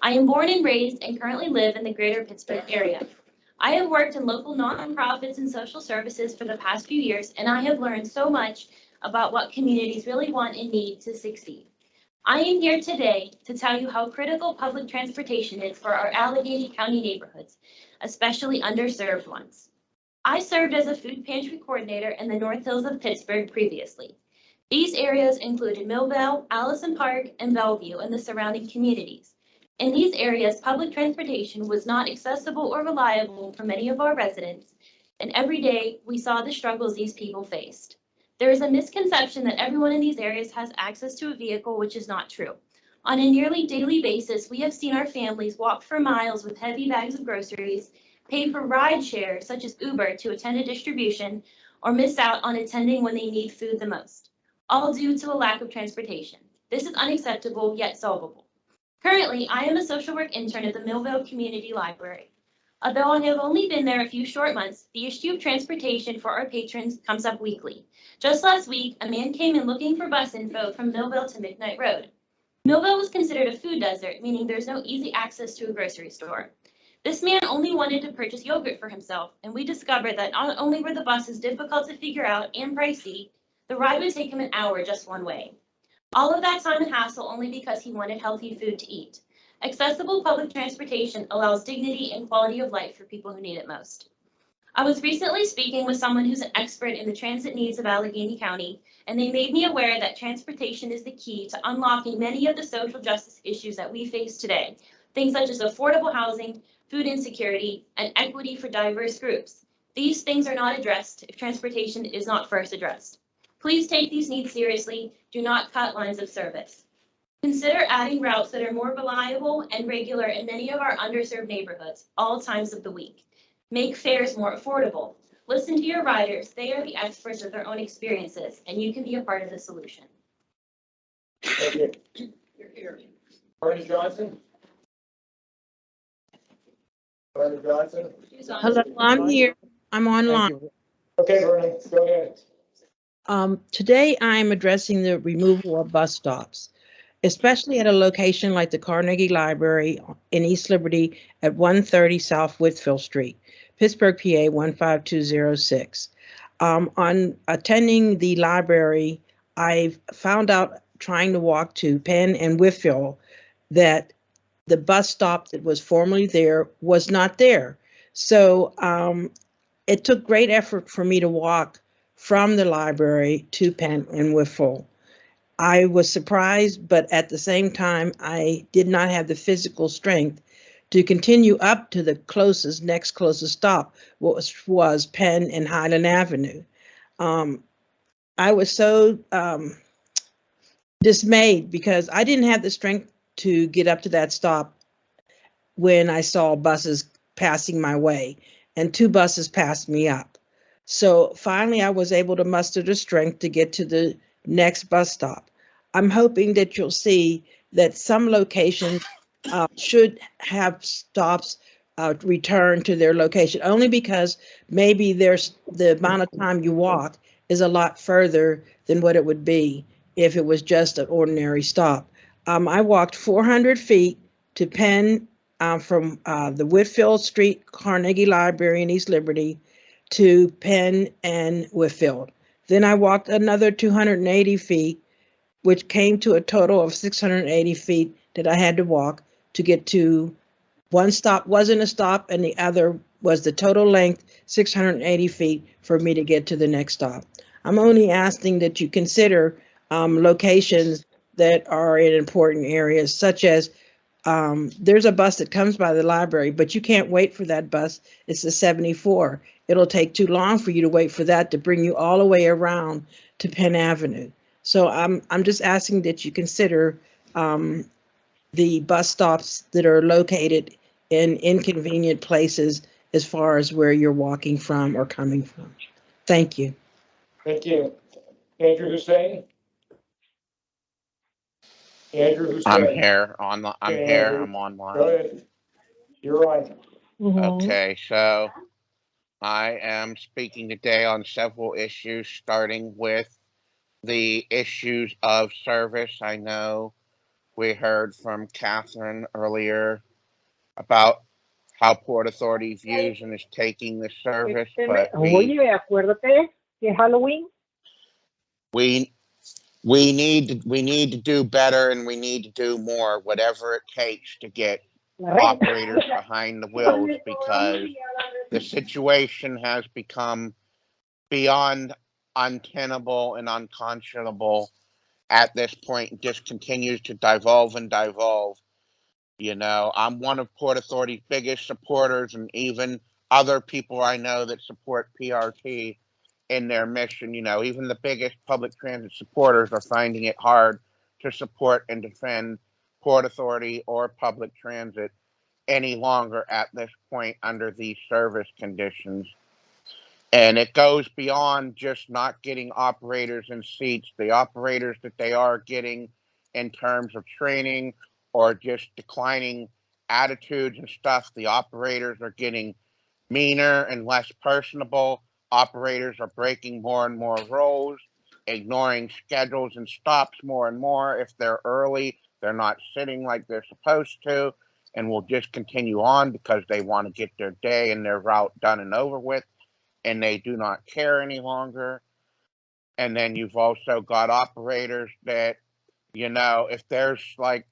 I am born and raised and currently live in the greater Pittsburgh area. I have worked in local nonprofits and social services for the past few years, and I have learned so much about what communities really want and need to succeed. I am here today to tell you how critical public transportation is for our Allegheny County neighborhoods, especially underserved ones. I served as a food pantry coordinator in the North Hills of Pittsburgh previously. These areas included Millvale, Allison Park, and Bellevue and the surrounding communities. In these areas, public transportation was not accessible or reliable for many of our residents, and every day we saw the struggles these people faced. There is a misconception that everyone in these areas has access to a vehicle, which is not true. On a nearly daily basis, we have seen our families walk for miles with heavy bags of groceries, pay for ride share such as Uber to attend a distribution, or miss out on attending when they need food the most, all due to a lack of transportation. This is unacceptable yet solvable. Currently, I am a social work intern at the Millvale Community Library. Although I have only been there a few short months, the issue of transportation for our patrons comes up weekly. Just last week, a man came in looking for bus info from Millvale to McKnight Road. Millvale was considered a food desert, meaning there's no easy access to a grocery store. This man only wanted to purchase yogurt for himself, and we discovered that not only were the buses difficult to figure out and pricey, the ride would take him an hour just one way. All of that time and hassle only because he wanted healthy food to eat. Accessible public transportation allows dignity and quality of life for people who need it most. I was recently speaking with someone who's an expert in the transit needs of Allegheny County, and they made me aware that transportation is the key to unlocking many of the social justice issues that we face today, things such as affordable housing, food insecurity, and equity for diverse groups. These things are not addressed if transportation is not first addressed. Please take these needs seriously. Do not cut lines of service. Consider adding routes that are more reliable and regular in many of our underserved neighborhoods, all times of the week. Make fares more affordable. Listen to your riders. They are the experts of their own experiences, and you can be a part of the solution. Thank you. Bernie Johnson? Bernie Johnson? Hello, I'm here. I'm online. Okay, Bernie, go ahead. Today I'm addressing the removal of bus stops, especially at a location like the Carnegie Library in East Liberty at 130 South Whitfield Street, Pittsburgh, PA 15206. On attending the library, I found out trying to walk to Penn and Whitfield that the bus stop that was formerly there was not there. So it took great effort for me to walk from the library to Penn and Whitfield. I was surprised, but at the same time, I did not have the physical strength to continue up to the next closest stop, which was Penn and Highland Avenue. I was so dismayed because I didn't have the strength to get up to that stop when I saw buses passing my way, and 2 buses passed me up. So finally, I was able to muster the strength to get to the next bus stop. I'm hoping that you'll see that some locations should have stops return to their location, only because maybe there's the amount of time you walk is a lot further than what it would be if it was just an ordinary stop. I walked 400 feet to Penn from the Whitfield Street Carnegie Library in East Liberty to Penn and Whitfield. Then I walked another 280 feet, which came to a total of 680 feet that I had to walk to get to one stop. Wasn't a stop, and the other was the total length, 680 feet for me to get to the next stop. I'm only asking that you consider locations that are in important areas, such as there's a bus that comes by the library, but you can't wait for that bus. It's the 74. It'll take too long for you to wait for that to bring you all the way around to Penn Avenue. So I'm just asking that you consider the bus stops that are located in inconvenient places as far as where you're walking from or coming from. Thank you. Thank you. Andrew Hussein? Andrew Hussein? I'm here. I'm Okay, here. Andrew, I'm online. go ahead. You're on. Okay, so I am speaking today on several issues, starting with the issues of service. I know we heard from Catherine earlier about how Port Authority views and is taking the service, but we need to do better, and we need to do more, whatever it takes to get operators behind the wheels, because the situation has become beyond untenable and unconscionable at this point, and just continues to devolve and devolve. You know, I'm one of Port Authority's biggest supporters, and even other people I know that support PRT in their mission. You know, even the biggest public transit supporters are finding it hard to support and defend Port Authority or public transit any longer at this point under these service conditions. And it goes beyond just not getting operators in seats. The operators that they are getting in terms of training or just declining attitudes and stuff, the operators are getting meaner and less personable. Operators are breaking more and more rules, ignoring schedules and stops more and more. If they're early, they're not sitting like they're supposed to, and will just continue on because they want to get their day and their route done and over with, and they do not care any longer. And then you've also got operators that, you know, if there's like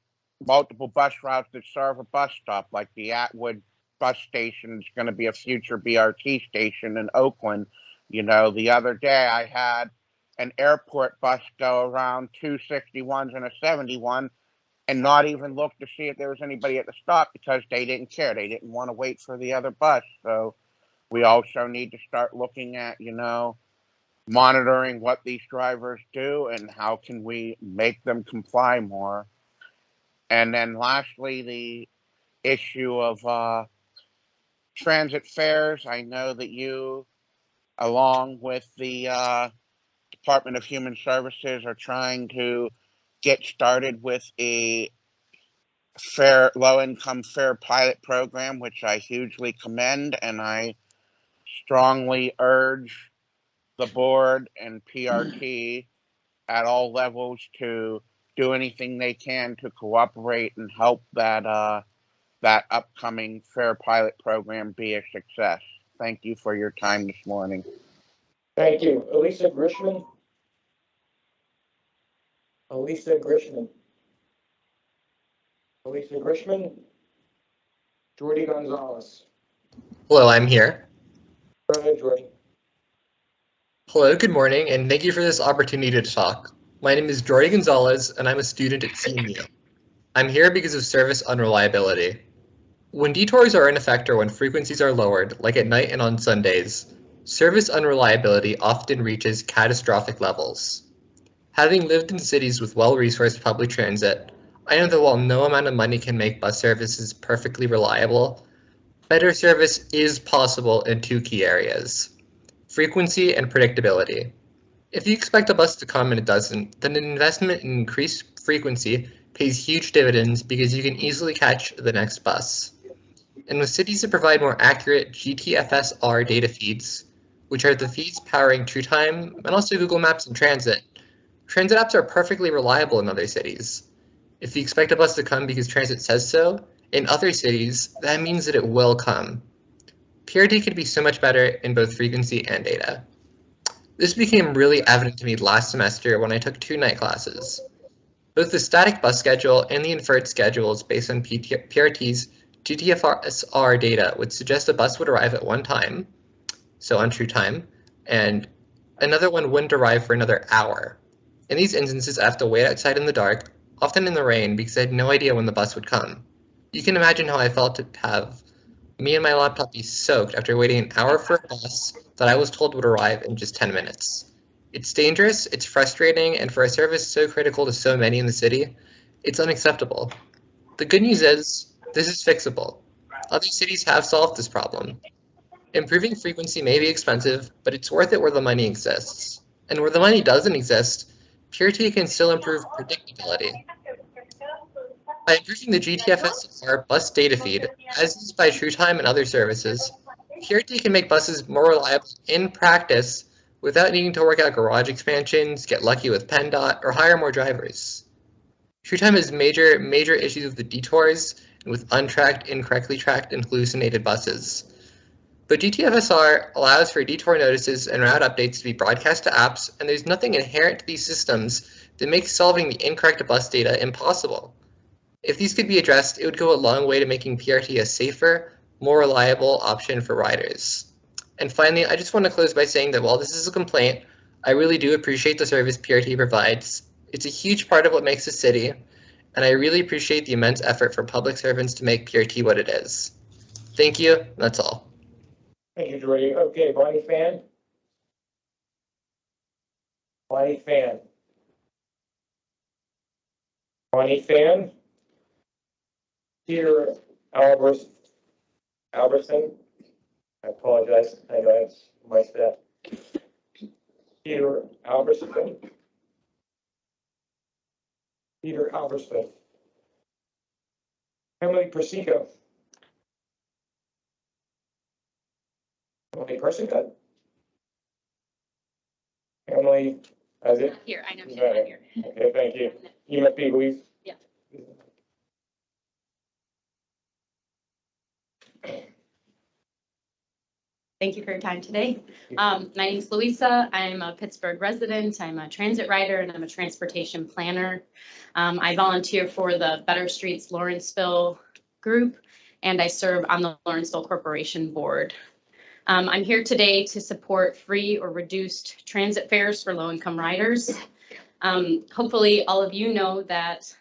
multiple bus routes that serve a bus stop, like the Atwood bus station is going to be a future BRT station in Oakland. You know, the other day I had an airport bus go around 2 61s and a 71 and not even look to see if there was anybody at the stop because they didn't care. They didn't want to wait for the other bus. So we also need to start looking at, you know, monitoring what these drivers do and how can we make them comply more. And then lastly, the issue of transit fares. I know that you, along with the Department of Human Services, are trying to get started with a low-income fare pilot program, which I hugely commend, and I strongly urge the board and PRT at all levels to do anything they can to cooperate and help that that upcoming fare pilot program be a success. Thank you for your time this morning. Thank you. Elisa Grishman? Elisa Grishman? Elisa Grishman? Jordy Gonzalez? Hello, I'm here. Go ahead, Jordy. Hello, good morning, and thank you for this opportunity to talk. My name is Jordy Gonzalez, and I'm a student at CMU. I'm here because of service unreliability. When detours are in effect or when frequencies are lowered, like at night and on Sundays, service unreliability often reaches catastrophic levels. Having lived in cities with well-resourced public transit, I know that while no amount of money can make bus services perfectly reliable, better service is possible in two key areas: frequency and predictability. If you expect a bus to come and it doesn't, then an investment in increased frequency pays huge dividends because you can easily catch the next bus. And with cities that provide more accurate GTFSR data feeds, which are the feeds powering TrueTime and also Google Maps and Transit apps are perfectly reliable in other cities. If you expect a bus to come because Transit says so, in other cities, that means that it will come. PRT could be so much better in both frequency and data. This became really evident to me last semester when I took 2 night classes. Both the static bus schedule and the inferred schedules based on PRT's GTFSR data would suggest a bus would arrive at one time, so on true time, and another one wouldn't arrive for another hour. In these instances, I have to wait outside in the dark, often in the rain, because I had no idea when the bus would come. You can imagine how I felt to have me and my laptop be soaked after waiting an hour for a bus that I was told would arrive in just 10 minutes. It's dangerous, it's frustrating, and for a service so critical to so many in the city, it's unacceptable. The good news is, this is fixable. Other cities have solved this problem. Improving frequency may be expensive, but it's worth it where the money exists. And where the money doesn't exist, PRT can still improve predictability. By improving the GTFSR bus data feed, as is by TrueTime and other services, PRT can make buses more reliable in practice without needing to work out garage expansions, get lucky with PennDOT, or hire more drivers. TrueTime has major issues with the detours and with untracked, incorrectly tracked, and hallucinated buses. But GTFSR allows for detour notices and route updates to be broadcast to apps, and there's nothing inherent to these systems that makes solving the incorrect bus data impossible. If these could be addressed, it would go a long way to making PRT a safer, more reliable option for riders. And finally, I just want to close by saying that while this is a complaint, I really do appreciate the service PRT provides. It's a huge part of what makes a city, and I really appreciate the immense effort from public servants to make PRT what it is. Thank you, that's all. Thank you, Jordy. Okay, Bonnie Fan? Bonnie Fan? Bonnie Fan? Peter Albertson? I apologize, I know it's my staff. Peter Albertson? Peter Albertson? Emily Persico? Emily Persico? Emily, as it? Here, I know she's Got not it. here. Okay, thank you. You must be Louise? Yeah. Thank you for your time today. My name is Louisa. I'm a Pittsburgh resident. I'm a transit rider and I'm a transportation planner. I volunteer for the Better Streets Lawrenceville group and I serve on the Lawrenceville Corporation Board. I'm here today to support free or reduced transit fares for low-income riders. Hopefully all of you know that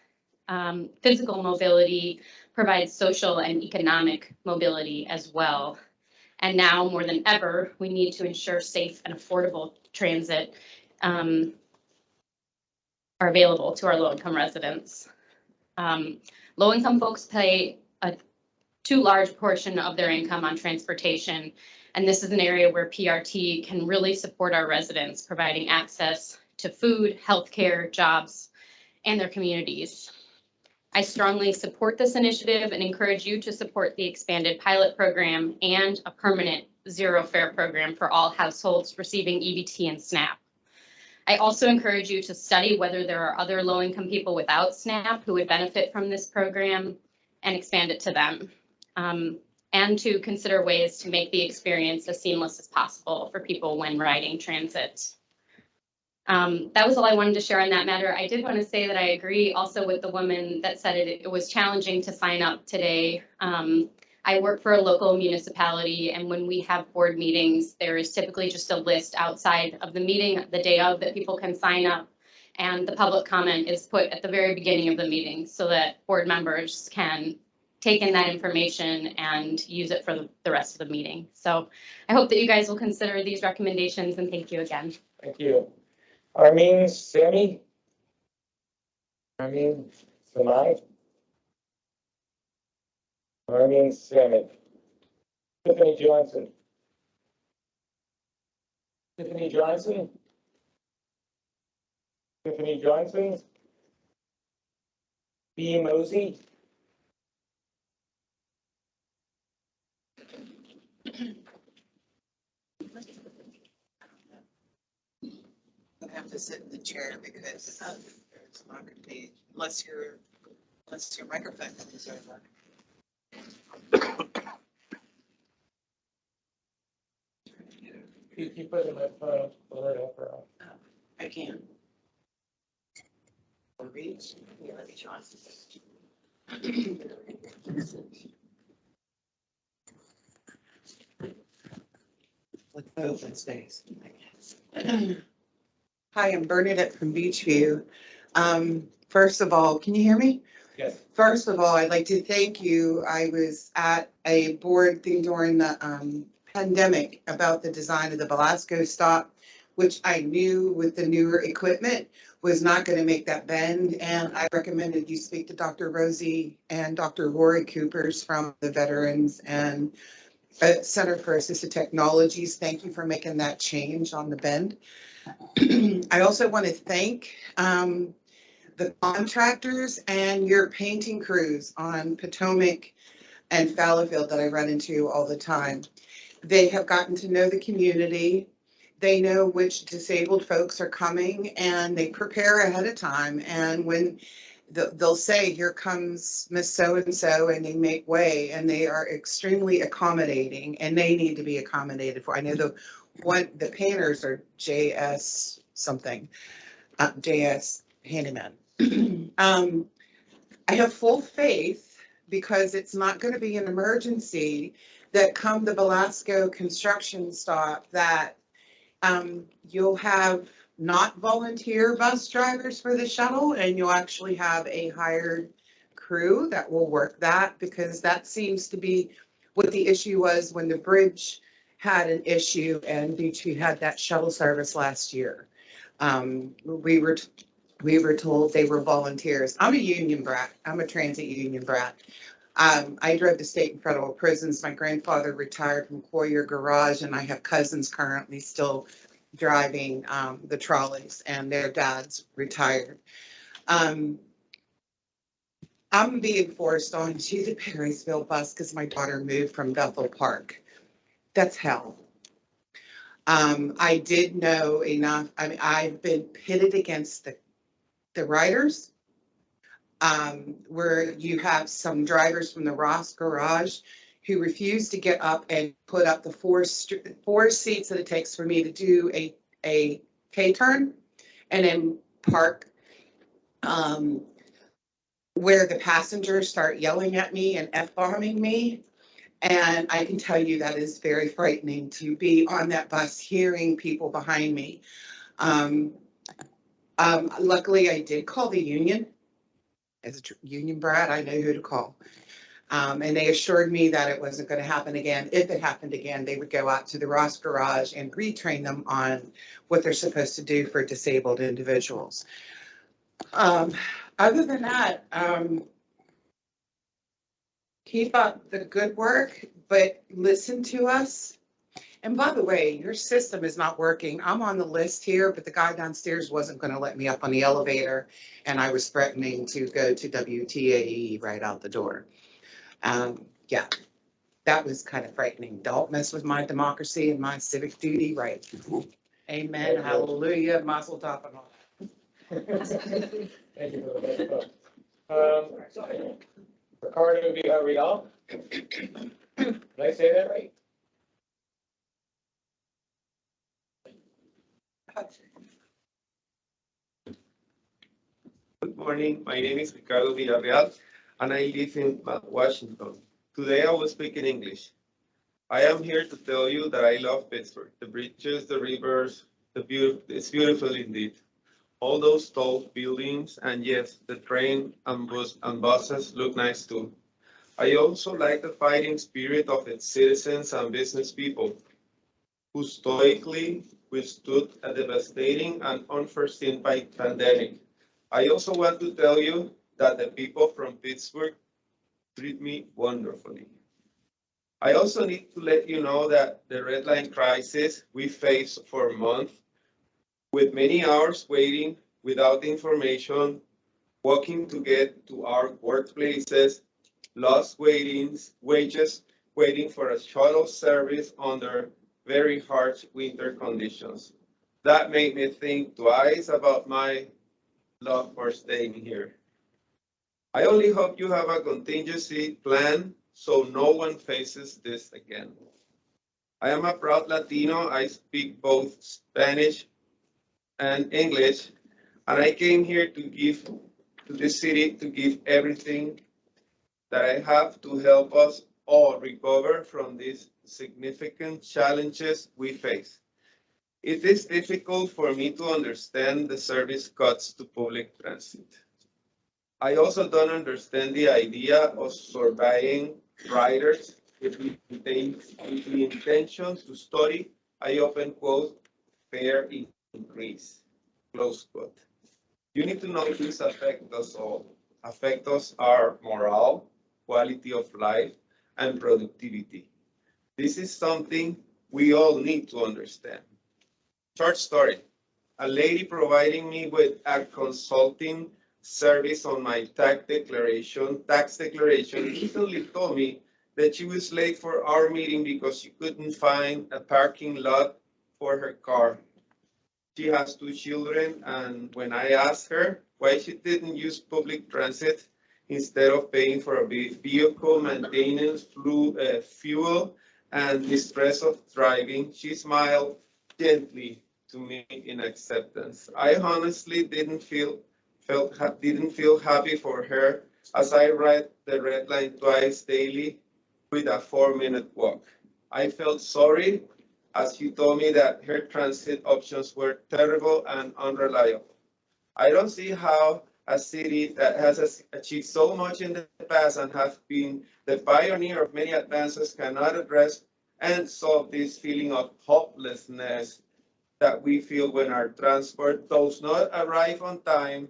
physical mobility provides social and economic mobility as well. And now more than ever, we need to ensure safe and affordable transit are available to our low-income residents. Low-income folks pay a too large portion of their income on transportation. And this is an area where PRT can really support our residents, providing access to food, healthcare, jobs, and their communities. I strongly support this initiative and encourage you to support the expanded pilot program and a permanent zero fare program for all households receiving EBT and SNAP. I also encourage you to study whether there are other low-income people without SNAP who would benefit from this program and expand it to them. And to consider ways to make the experience as seamless as possible for people when riding transit. That was all I wanted to share on that matter. I did want to say that I agree also with the woman that said it was challenging to sign up today. I work for a local municipality, and when we have board meetings, there is typically just a list outside of the meeting the day of that people can sign up. And the public comment is put at the very beginning of the meeting so that board members can take in that information and use it for the rest of the meeting. So I hope that you guys will consider these recommendations, and thank you again. Thank you. Armin Sami? Armin Samai? Armin Sami. Tiffany Johnson? Tiffany Johnson? Tiffany Johnson? B. Mosey? I have to sit in the chair because there's not going to be, unless your microphone is over. You put in my phone, alert over. I can. Reach. Yeah, let me try. Let's open space. Hi, I'm Bernadette from Beachview. First of all, can you hear me? Yes. First of all, I'd like to thank you. I was at a board thing during the pandemic about the design of the Velasco stop, which I knew with the newer equipment was not going to make that bend. And I recommended you speak to Dr. Rosie and Dr. Rory Coopers from the Veterans and Center for Assistive Technologies. Thank you for making that change on the bend. I also want to thank the contractors and your painting crews on Potomac and Fallowfield that I run into all the time. They have gotten to know the community. They know which disabled folks are coming and they prepare ahead of time. And when they'll say, here comes Miss So-and-so, and they make way, and they are extremely accommodating, and they need to be accommodated for. I know the painters are JS something, JS Handyman. I have full faith, because it's not going to be an emergency, that come the Velasco construction stop, that you'll have not volunteer bus drivers for the shuttle, and you'll actually have a hired crew that will work that, because that seems to be what the issue was when the bridge had an issue and Beachview had that shuttle service last year. We were told they were volunteers. I'm a union brat. I'm a transit union brat. I drove to state and federal prisons. My grandfather retired from Coyer Garage, and I have cousins currently still driving the trolleys, and their dads retired. I'm being forced onto the Perrysville bus because my daughter moved from Bethel Park. That's hell. I did know enough. I mean, I've been pitted against the riders, where you have some drivers from the Ross Garage who refuse to get up and put up the four seats that it takes for me to do a K-turn and then park where the passengers start yelling at me and F-bombing me. And I can tell you that is very frightening to be on that bus hearing people behind me. Luckily, I did call the union. As a union brat, I know who to call. And they assured me that it wasn't going to happen again. If it happened again, they would go out to the Ross Garage and retrain them on what they're supposed to do for disabled individuals. Other than that, Keep up the good work, but listen to us. And by the way, your system is not working. I'm on the list here, but the guy downstairs wasn't going to let me up on the elevator, and I was threatening to go to WTAE right out the door. Yeah, that was kind of frightening. Don't mess with my democracy and my civic duty, right? Amen, hallelujah, mazel tov and all that. Thank you for the best. Ricardo Villarreal. Did I say that right? Good morning. My name is Ricardo Villarreal, and I live in Washington. Today I will speak in English. I am here to tell you that I love Pittsburgh. The bridges, the rivers, it's beautiful indeed. All those tall buildings, and yes, the train and buses look nice too. I also like the fighting spirit of its citizens and business people who stoically withstood a devastating and unforeseen pandemic. I also want to tell you that the people from Pittsburgh treat me wonderfully. I also need to let you know that the red line crisis we face for months, with many hours waiting without information, walking to get to our workplaces, lost wages, waiting for a shuttle service under very harsh winter conditions. That made me think twice about my love for staying here. I only hope you have a contingency plan so no one faces this again. I am a proud Latino. I speak both Spanish and English, and I came here to this city to give everything that I have to help us all recover from these significant challenges we face. It is difficult for me to understand the service cuts to public transit. I also don't understand the idea of surveying riders with the intention to study, I open quote, fare increase, close quote. You need to know this affects us all. Affect us our morale, quality of life, and productivity. This is something we all need to understand. Short story. A lady providing me with a consulting service on my tax declaration recently told me that she was late for our meeting because she couldn't find a parking lot for her car. She has 2 children, and when I asked her why she didn't use public transit instead of paying for a vehicle maintenance, fuel, and the stress of driving, she smiled gently to me in acceptance. I honestly didn't feel happy for her as I ride the red line twice daily with a 4-minute walk. I felt sorry as she told me that her transit options were terrible and unreliable. I don't see how a city that has achieved so much in the past and has been the pioneer of many advances cannot address and solve this feeling of hopelessness that we feel when our transport does not arrive on time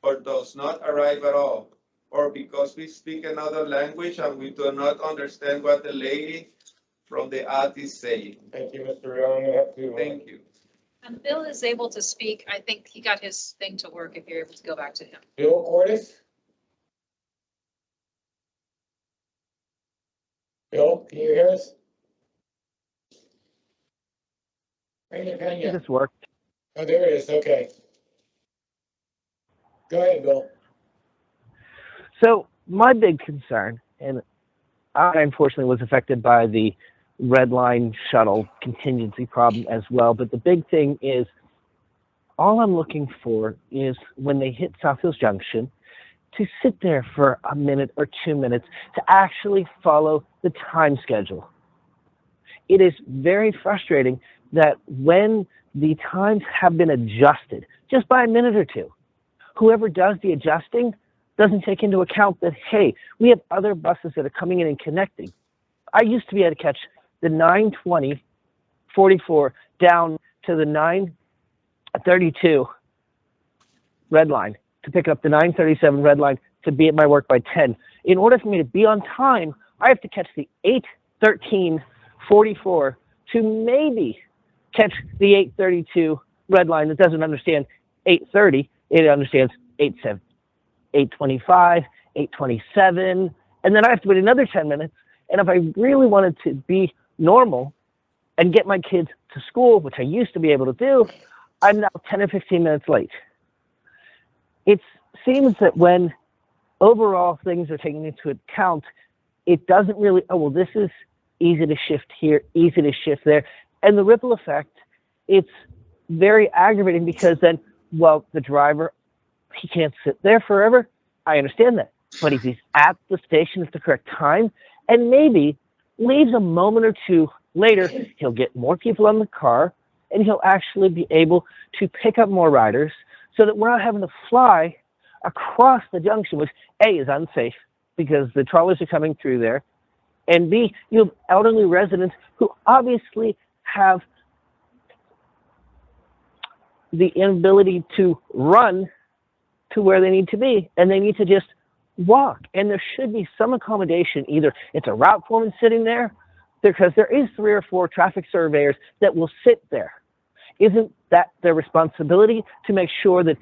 or does not arrive at all, or because we speak another language and we do not understand what the lady from the ad is saying. Thank you, Mr. Young. I have to. Thank you. Bill is able to speak. I think he got his thing to work if you're able to go back to him. Bill Cordis? Bill, can you hear us? This worked. Oh, there it is. Okay. Go ahead, Bill. So my big concern, and I unfortunately was affected by the red line shuttle contingency problem as well, but the big thing is all I'm looking for is when they hit South Hills Junction to sit there for a minute or 2 minutes to actually follow the time schedule. It is very frustrating that when the times have been adjusted just by a minute or two, whoever does the adjusting doesn't take into account that, hey, we have other buses that are coming in and connecting. I used to be able to catch the 9:20, 44 down to the 9:32 red line to pick up the 9:37 red line to be at my work by 10. In order for me to be on time, I have to catch the 8:13:44 to maybe catch the 8:32 red line that doesn't understand 8:30. It understands 8:7, 8:25, 8:27, and then I have to wait another 10 minutes. And if I really wanted to be normal and get my kids to school, which I used to be able to do, I'm now 10 or 15 minutes late. It seems that when overall things are taken into account, it doesn't really, oh, well, this is easy to shift here, easy to shift there. And the ripple effect, it's very aggravating because then, well, the driver, he can't sit there forever. I understand that. But if he's at the station at the correct time and maybe leaves a moment or two later, he'll get more people on the car and he'll actually be able to pick up more riders so that we're not having to fly across the junction, which A, is unsafe because the trolleys are coming through there, and B, you have elderly residents who obviously have the inability to run to where they need to be, and they need to just walk. And there should be some accommodation. Either it's a route foreman sitting there, because there is 3 or 4 traffic surveyors that will sit there. Isn't that their responsibility to make sure that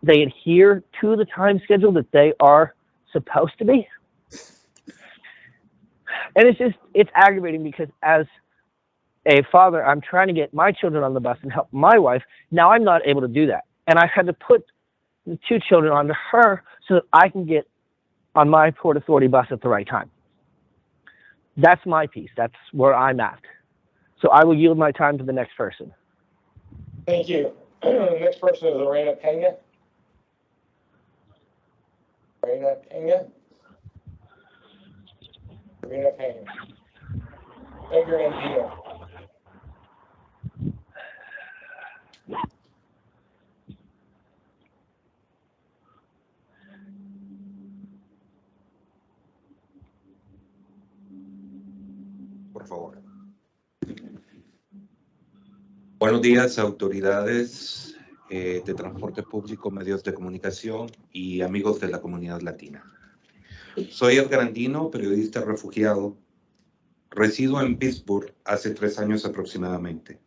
they adhere to the time schedule that they are supposed to be? And it's aggravating because as a father, I'm trying to get my children on the bus and help my wife. Now I'm not able to do that. And I've had to put the 2 children onto her so that I can get on my Port Authority bus at the right time. That's my piece. That's where I'm at. So I will yield my time to the next person. Thank you. The next person is Lorena Pena. Lorena Pena. Lorena Pena. Edgar Andino. Por favor. Buenos días, autoridades de transporte público, medios de comunicación y amigos de la comunidad latina. Soy Edgar Andino, periodista refugiado. Resido en Pittsburgh hace 3 años aproximadamente.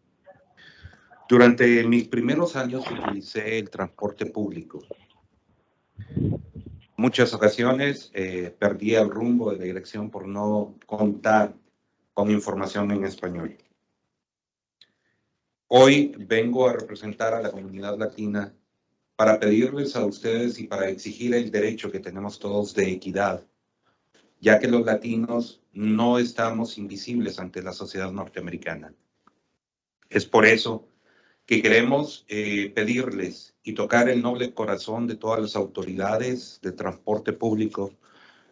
Durante mis primeros años utilicé el transporte público. Muchas ocasiones perdí el rumbo de la dirección por no contar con información en español. Hoy vengo a representar a la comunidad latina para pedirles a ustedes y para exigir el derecho que tenemos todos de equidad, ya que los latinos no estamos invisibles ante la sociedad norteamericana. Es por eso que queremos pedirles y tocar el noble corazón de todas las autoridades de transporte público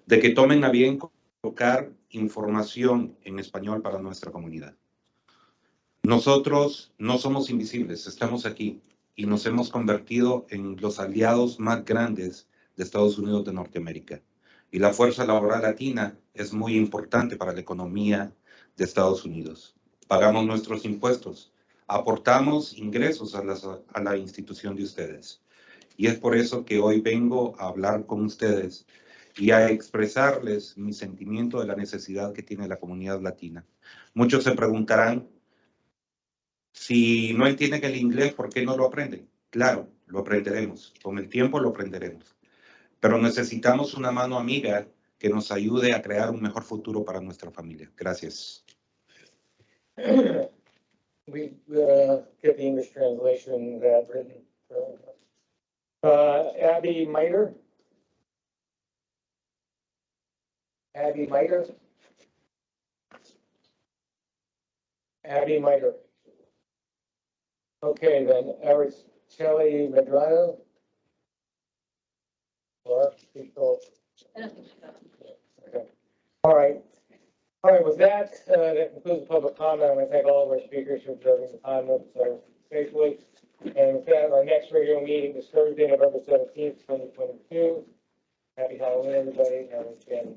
de que tomen a bien colocar información en español para nuestra comunidad. Nosotros no somos invisibles, estamos aquí y nos hemos convertido en los aliados más grandes de Estados Unidos de Norteamérica. Y la fuerza laboral latina es muy importante para la economía de Estados Unidos. Pagamos nuestros impuestos, aportamos ingresos a la institución de ustedes. Y es por eso que hoy vengo a hablar con ustedes y a expresarles mi sentimiento de la necesidad que tiene la comunidad latina. Muchos se preguntarán, si no entienden el inglés, ¿por qué no lo aprenden? Claro, lo aprenderemos. Con el tiempo lo aprenderemos. Pero necesitamos una mano amiga que nos ayude a crear un mejor futuro para nuestra familia. Gracias. We get the English translation that I've written. Abby Miter. Abby Miter. Abby Miter. Okay, then Araceli Medrano. Laura, please go. Okay. All right. All right, with that, that concludes the public comment. I want to thank all of our speakers for observing the time limits safely. And with that, our next regular meeting is Thursday, November 17th, 2022. Happy Halloween, everybody. Have a good day.